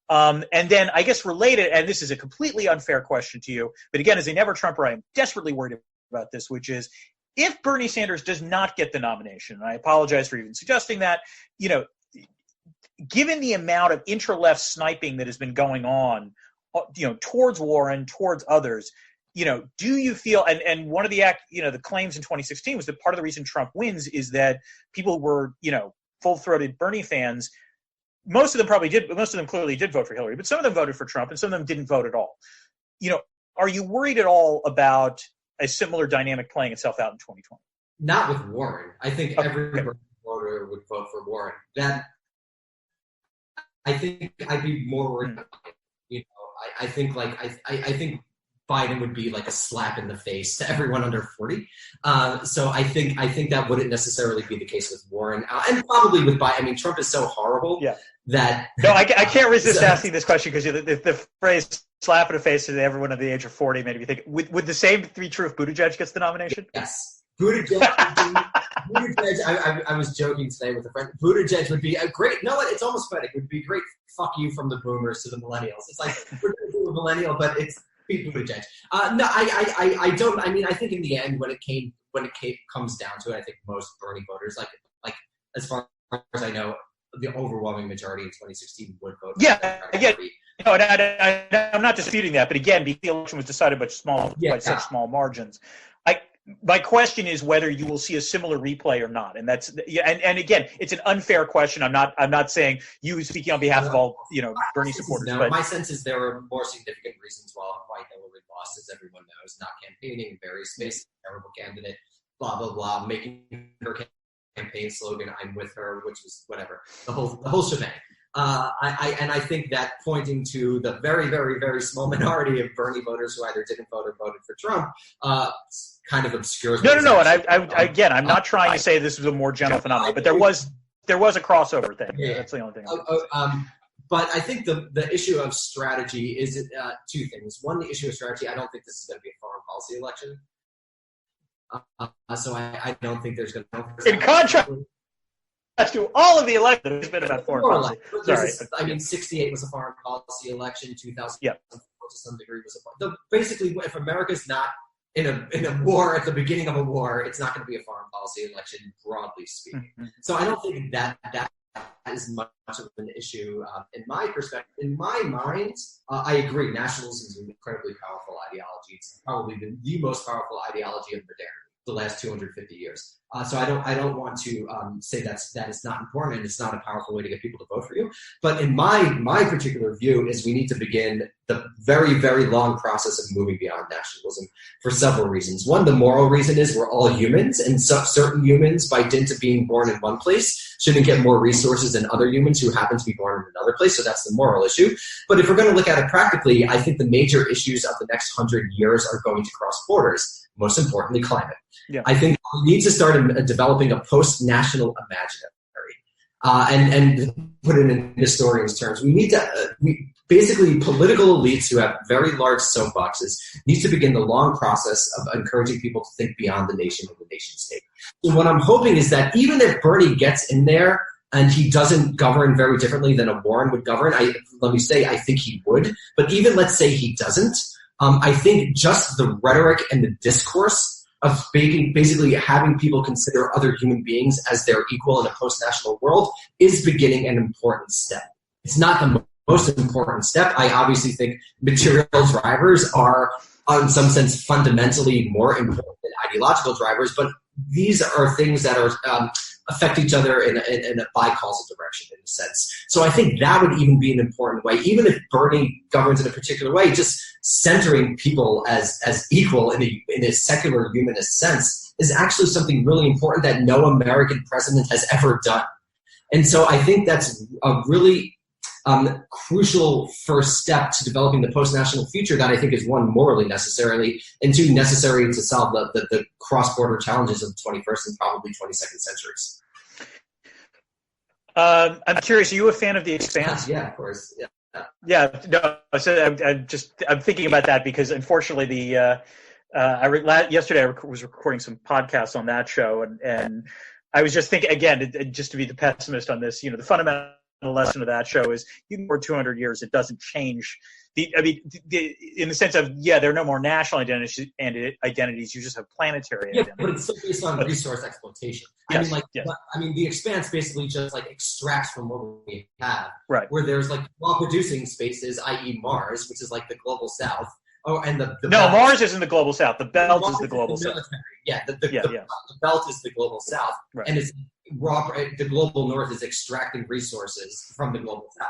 And then I guess related, and this is a completely unfair question to you, but again, as a never Trumper, I am desperately worried about this, which is, if Bernie Sanders does not get the nomination, and I apologize for even suggesting that, given the amount of intra-left sniping that has been going on, towards Warren, towards others, do you feel, and one of the the claims in 2016 was that part of the reason Trump wins is that people were, full-throated Bernie fans. Most of them clearly did vote for Hillary, but some of them voted for Trump and some of them didn't vote at all. Are you worried at all about a similar dynamic playing itself out in 2020? Not with Warren. I think every voter would vote for Warren. I think I'd be more worried. I think Biden would be like a slap in the face to everyone under 40. So I think that wouldn't necessarily be the case with Warren, and probably with Biden. I mean, Trump is so horrible that. No, I can't resist asking this question because the phrase "slap in the face" to everyone under the age of 40 made me think. Would the same be true if Buttigieg gets the nomination? Yes. Buttigieg, I was joking today with a friend. Buttigieg would be a great. No, it's almost poetic. It would be great. Fuck you from the boomers to the millennials. It's like we're going to do a millennial, but it's Pete Buttigieg. No, I don't. I mean, I think in the end, when it comes down to it, I think most Bernie voters, like as far as I know, the overwhelming majority in 2016 would vote. No, I'm not disputing that, but again, the election was decided by such small margins. My question is whether you will see a similar replay or not, and that's and again, it's an unfair question. I'm not saying you speaking on behalf of all Bernie supporters. No, but my sense is there were more significant reasons why Hillary lost, as everyone knows, not campaigning in various spaces, terrible candidate, blah blah blah, making her campaign slogan "I'm with her," which was whatever, the whole shebang. I think that pointing to the very, very, very small minority of Bernie voters who either didn't vote or voted for Trump kind of obscures. No. And again, I'm not trying to say this was a more general phenomenon, but there was a crossover thing. Yeah. That's the only thing. But I think the issue of strategy is two things. One, the issue of strategy, I don't think this is going to be a foreign policy election. So I don't think there's going to be... In contrast to all of the elections, it's been about foreign policy. Sorry. 68 was a foreign policy election. 2004 to some degree was basically, if America's not in a war, at the beginning of a war, it's not going to be a foreign policy election, broadly speaking. Mm-hmm. So I don't think that is much of an issue in my perspective. In my mind, I agree. Nationalism is an incredibly powerful ideology. It's probably the most powerful ideology of modernity, the last 250 years. So I don't want to say that is not important and it's not a powerful way to get people to vote for you. But in my particular view is we need to begin the very, very long process of moving beyond nationalism for several reasons. One, the moral reason is we're all humans, and certain humans, by dint of being born in one place, shouldn't get more resources than other humans who happen to be born in another place. So that's the moral issue. But if we're going to look at it practically, I think the major issues of the next 100 years are going to cross borders. Most importantly, climate. Yeah. I think we need to start developing a post-national imaginary. And put it in historians' terms, we need to basically political elites who have very large soapboxes need to begin the long process of encouraging people to think beyond the nation and the nation state. So what I'm hoping is that even if Bernie gets in there and he doesn't govern very differently than a Warren would govern, I think he would. But even let's say he doesn't, I think just the rhetoric and the discourse of basically having people consider other human beings as their equal in a post-national world is beginning an important step. It's not the most important step. I obviously think material drivers are, in some sense, fundamentally more important than ideological drivers, but these are things that are affect each other in a bi-causal direction, in a sense. So I think that would even be an important way, even if Bernie governs in a particular way, just centering people as equal in a secular humanist sense is actually something really important that no American president has ever done. And so I think that's a really crucial first step to developing the post-national future that I think is, one, morally necessary, and two, necessary to solve the cross-border challenges of the 21st and probably 22nd centuries. I'm curious, are you a fan of The Expanse? Yeah, of course. Yeah. No, so I'm thinking about that because unfortunately yesterday I was recording some podcasts on that show and I was just thinking, again, just to be the pessimist on this, the fundamental lesson of that show is even for 200 years, it doesn't change. In the sense of, there are no more national identities, you just have planetary identities. But it's still based on resource exploitation. Yes, The Expanse basically just extracts from what we have. Right. Where there's while producing spaces, i.e. Mars, which is the global south. Oh, and the belt. Mars isn't the global south. The belt is the global south. Yeah, the belt is the global south, right. And it's the global north is extracting resources from the global south.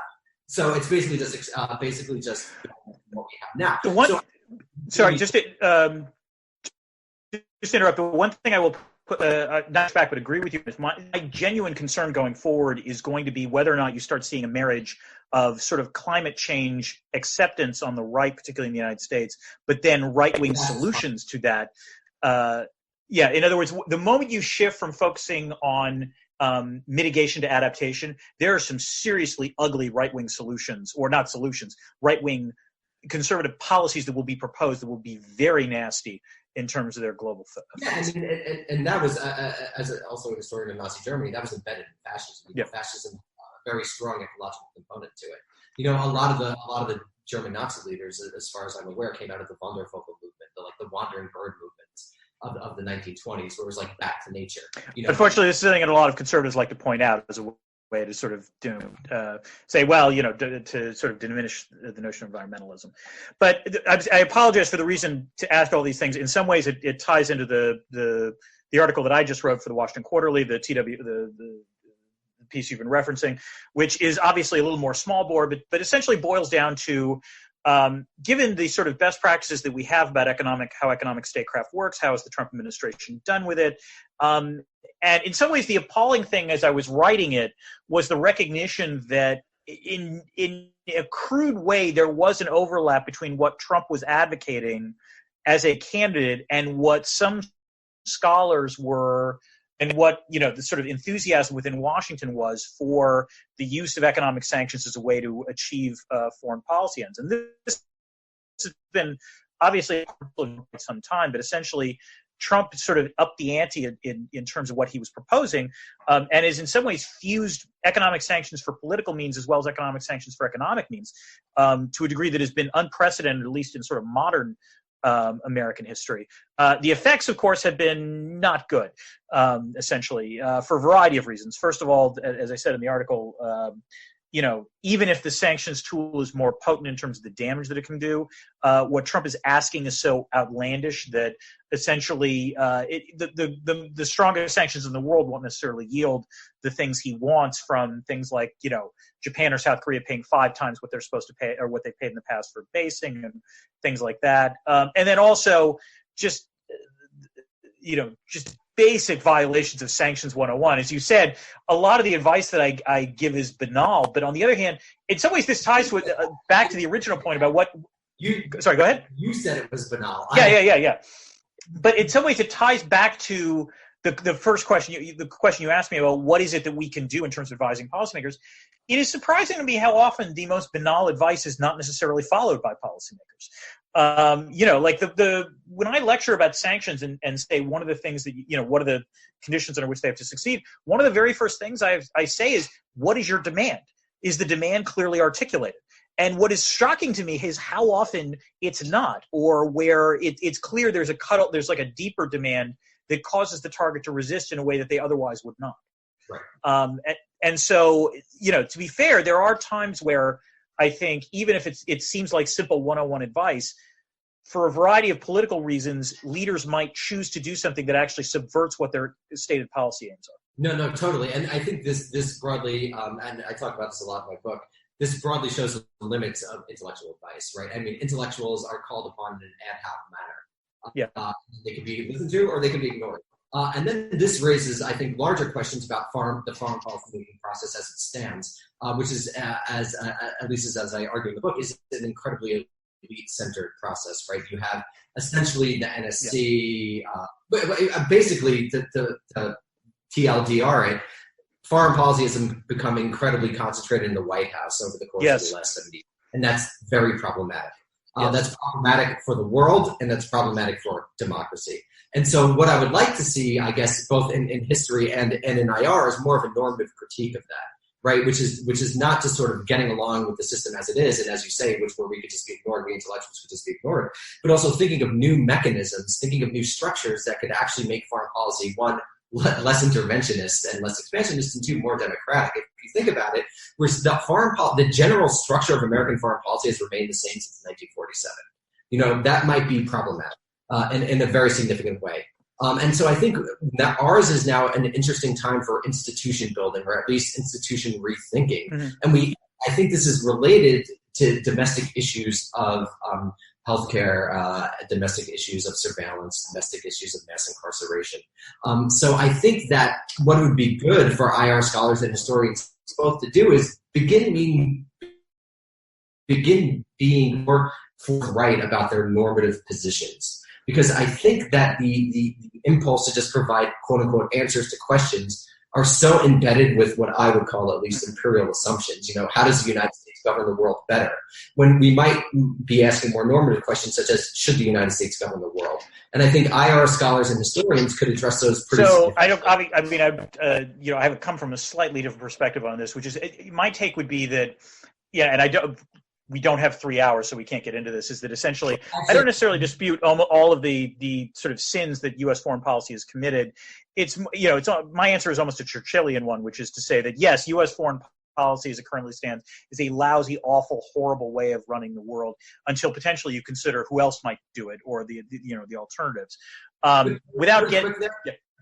So it's basically just what we have now. Just to interrupt. But one thing I will put not back, but agree with you is my genuine concern going forward is going to be whether or not you start seeing a marriage of sort of climate change acceptance on the right, particularly in the United States, but then right-wing solutions to that. In other words, the moment you shift from focusing on mitigation to adaptation, there are some seriously ugly right-wing solutions, or not solutions, right-wing conservative policies that will be proposed that will be very nasty in terms of their global effects. And that was, also a historian of Nazi Germany, that was embedded in fascism. Fascism, a very strong ecological component to it. A lot of the German Nazi leaders, as far as I'm aware, came out of the Wandervogel movement, the wandering bird movement of the 1920s, where it was back to nature. Unfortunately, this is something that a lot of conservatives like to point out as a way to sort of say, to sort of diminish the notion of environmentalism. But I apologize for the reason to ask all these things. In some ways, it ties into the article that I just wrote for the Washington Quarterly, the piece you've been referencing, which is obviously a little more small bore, but essentially boils down to, given the sort of best practices that we have about how economic statecraft works, how has the Trump administration done with it? And in some ways, the appalling thing as I was writing it was the recognition that in a crude way, there was an overlap between what Trump was advocating as a candidate and what some scholars were, and what, the sort of enthusiasm within Washington was for the use of economic sanctions as a way to achieve foreign policy ends. And this has been obviously for some time, but essentially Trump sort of upped the ante in terms of what he was proposing, and is in some ways fused economic sanctions for political means as well as economic sanctions for economic means, to a degree that has been unprecedented, at least in sort of modern American history. The effects, of course, have been not good, essentially, for a variety of reasons. First of all, as I said in the article, even if the sanctions tool is more potent in terms of the damage that it can do, what Trump is asking is so outlandish that essentially the strongest sanctions in the world won't necessarily yield the things he wants, from things like, Japan or South Korea paying 5 times what they're supposed to pay or what they paid in the past for basing and things like that. And then also just basic violations of Sanctions 101. As you said, a lot of the advice that I give is banal, but on the other hand, in some ways this ties with back to the original point about what you. Sorry, go ahead. You said it was banal. Yeah. But in some ways, it ties back to the first question, the question you asked me about what is it that we can do in terms of advising policymakers. It is surprising to me how often the most banal advice is not necessarily followed by policymakers. Like when I lecture about sanctions and say one of the things that, what are the conditions under which they have to succeed, one of the very first things I say is, what is your demand? Is the demand clearly articulated? And what is shocking to me is how often it's not, or where it's clear there's there's like a deeper demand that causes the target to resist in a way that they otherwise would not. Right. And so, to be fair, there are times where I think even if it seems like simple 101 advice, for a variety of political reasons, leaders might choose to do something that actually subverts what their stated policy aims are. No, totally. And I think this broadly, and I talk about this a lot in my book, this broadly shows the limits of intellectual advice, right? I mean, intellectuals are called upon in an ad hoc manner. Yeah. They can be listened to or they can be ignored. And then this raises, I think, larger questions about the foreign policy making process as it stands, which is, at least as I argue in the book, is an incredibly elite-centered process, right? You have essentially the NSC, basically the TLDR, right? Foreign policy has become incredibly concentrated in the White House over the course of the last 70 years, and that's very problematic. That's problematic for the world, and that's problematic for democracy. And so what I would like to see, I guess, both in history and in IR is more of a normative critique of that, right? Which is not just sort of getting along with the system as it is, and as you say, where we could just be ignored, we intellectuals could just be ignored, but also thinking of new mechanisms, thinking of new structures that could actually make foreign policy, one, less interventionist and less expansionist, and two, more democratic. If you think about it, where the general structure of American foreign policy has remained the same since 1947. That might be problematic in a very significant way. And so I think that ours is now an interesting time for institution building, or at least institution rethinking. Mm-hmm. And I think this is related to domestic issues of healthcare, domestic issues of surveillance, domestic issues of mass incarceration. So I think that what would be good for IR scholars and historians both to do is begin being more forthright about their normative positions. Because I think that the impulse to just provide quote-unquote answers to questions are so embedded with what I would call at least imperial assumptions. How does the United States govern the world better? When we might be asking more normative questions such as, should the United States govern the world? And I think IR scholars and historians could address those pretty significantly. I have come from a slightly different perspective on this, which is my take would be that, we don't have 3 hours, so we can't get into this, is that essentially I don't necessarily dispute all of the sort of sins that U.S. foreign policy has committed. My answer is almost a Churchillian one, which is to say that, yes, U.S. foreign policy as it currently stands is a lousy, awful, horrible way of running the world until potentially you consider who else might do it or the alternatives. Very,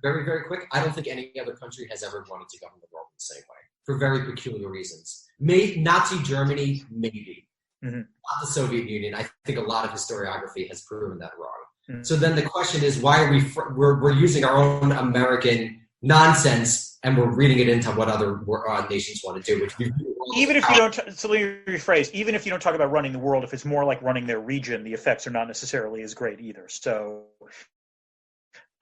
very quick, I don't think any other country has ever wanted to govern the world in the same way for very peculiar reasons. Nazi Germany, maybe. Mm-hmm. Not the Soviet Union. I think a lot of historiography has proven that wrong. Mm-hmm. So then the question is, why are we're using our own American nonsense and we're reading it into what other nations want to do, which we really even if you don't, so let me rephrase, even if you don't talk about running the world, if it's more like running their region, the effects are not necessarily as great either. So,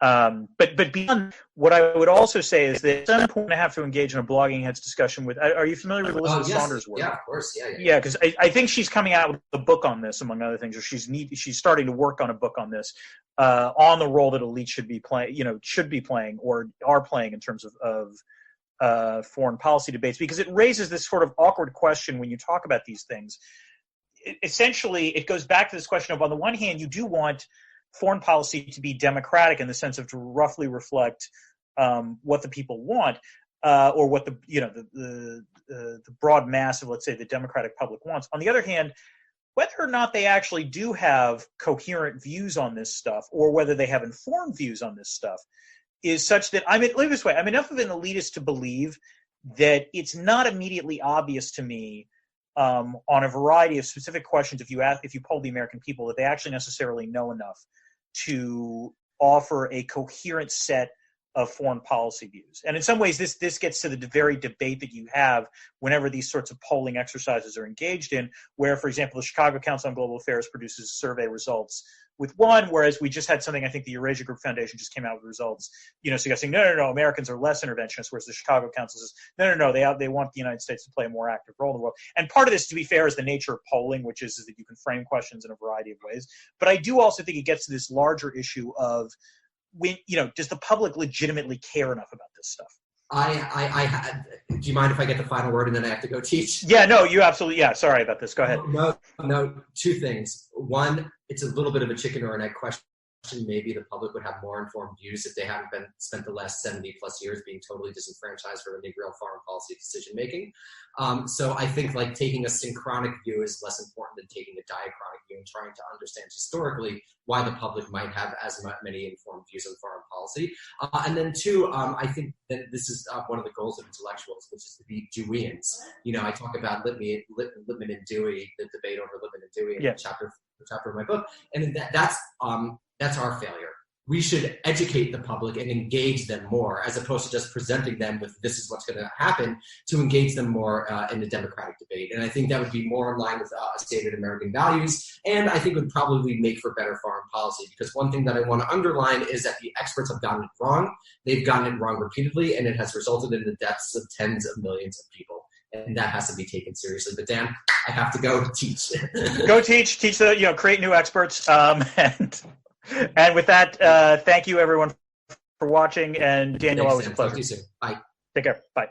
but beyond, what I would also say is that at some point I have to engage in a blogging heads discussion with, are you familiar with Elizabeth Saunders' work? Yeah, of course. Yeah, because I think she's coming out with a book on this, among other things, or she's starting to work on a book on this, on the role that elites should be playing or are playing in terms of foreign policy debates, because it raises this sort of awkward question when you talk about these things. Essentially, it goes back to this question of, on the one hand, you do want foreign policy to be democratic in the sense of to roughly reflect what the people want, or what the broad mass of, let's say, the democratic public wants. On the other hand, whether or not they actually do have coherent views on this stuff, or whether they have informed views on this stuff, is such that let me put it this way: I'm enough of an elitist to believe that it's not immediately obvious to me, on a variety of specific questions, if you poll the American people, that they actually necessarily know enough to offer a coherent set of foreign policy views. And in some ways, this gets to the very debate that you have whenever these sorts of polling exercises are engaged in, where, for example, the Chicago Council on Global Affairs produces survey results with one, whereas we just had something, I think the Eurasia Group Foundation just came out with results, suggesting, no, Americans are less interventionist, whereas the Chicago Council says, no, they want the United States to play a more active role in the world. And part of this, to be fair, is the nature of polling, which is that you can frame questions in a variety of ways. But I do also think it gets to this larger issue of, does the public legitimately care enough about this stuff? Do you mind if I get the final word and then I have to go teach? Yeah, no, you absolutely, sorry about this. Go ahead. No, two things. One, it's a little bit of a chicken or an egg question. Maybe the public would have more informed views if they haven't been spent the last 70 plus years being totally disenfranchised from any real foreign policy decision making. So I think like taking a synchronic view is less important than taking a diachronic view and trying to understand historically why the public might have as many informed views on foreign policy. And then two, I think that this is one of the goals of intellectuals, which is to be Deweyans. I talk about Lippmann and Dewey, the debate over Lippmann and Dewey in the chapter of my book, and that's our failure. We should educate the public and engage them more, as opposed to just presenting them with this is what's going to happen, to engage them more in the democratic debate. And I think that would be more in line with stated American values, and I think would probably make for better foreign policy. Because one thing that I want to underline is that the experts have gotten it wrong. They've gotten it wrong repeatedly, and it has resulted in the deaths of tens of millions of people. And that has to be taken seriously. But Dan, I have to go teach. Go teach create new experts. And with that, thank you everyone for watching. And Daniel, Thanks, always Dan. a pleasure. Talk to you soon. Bye. Take care. Bye.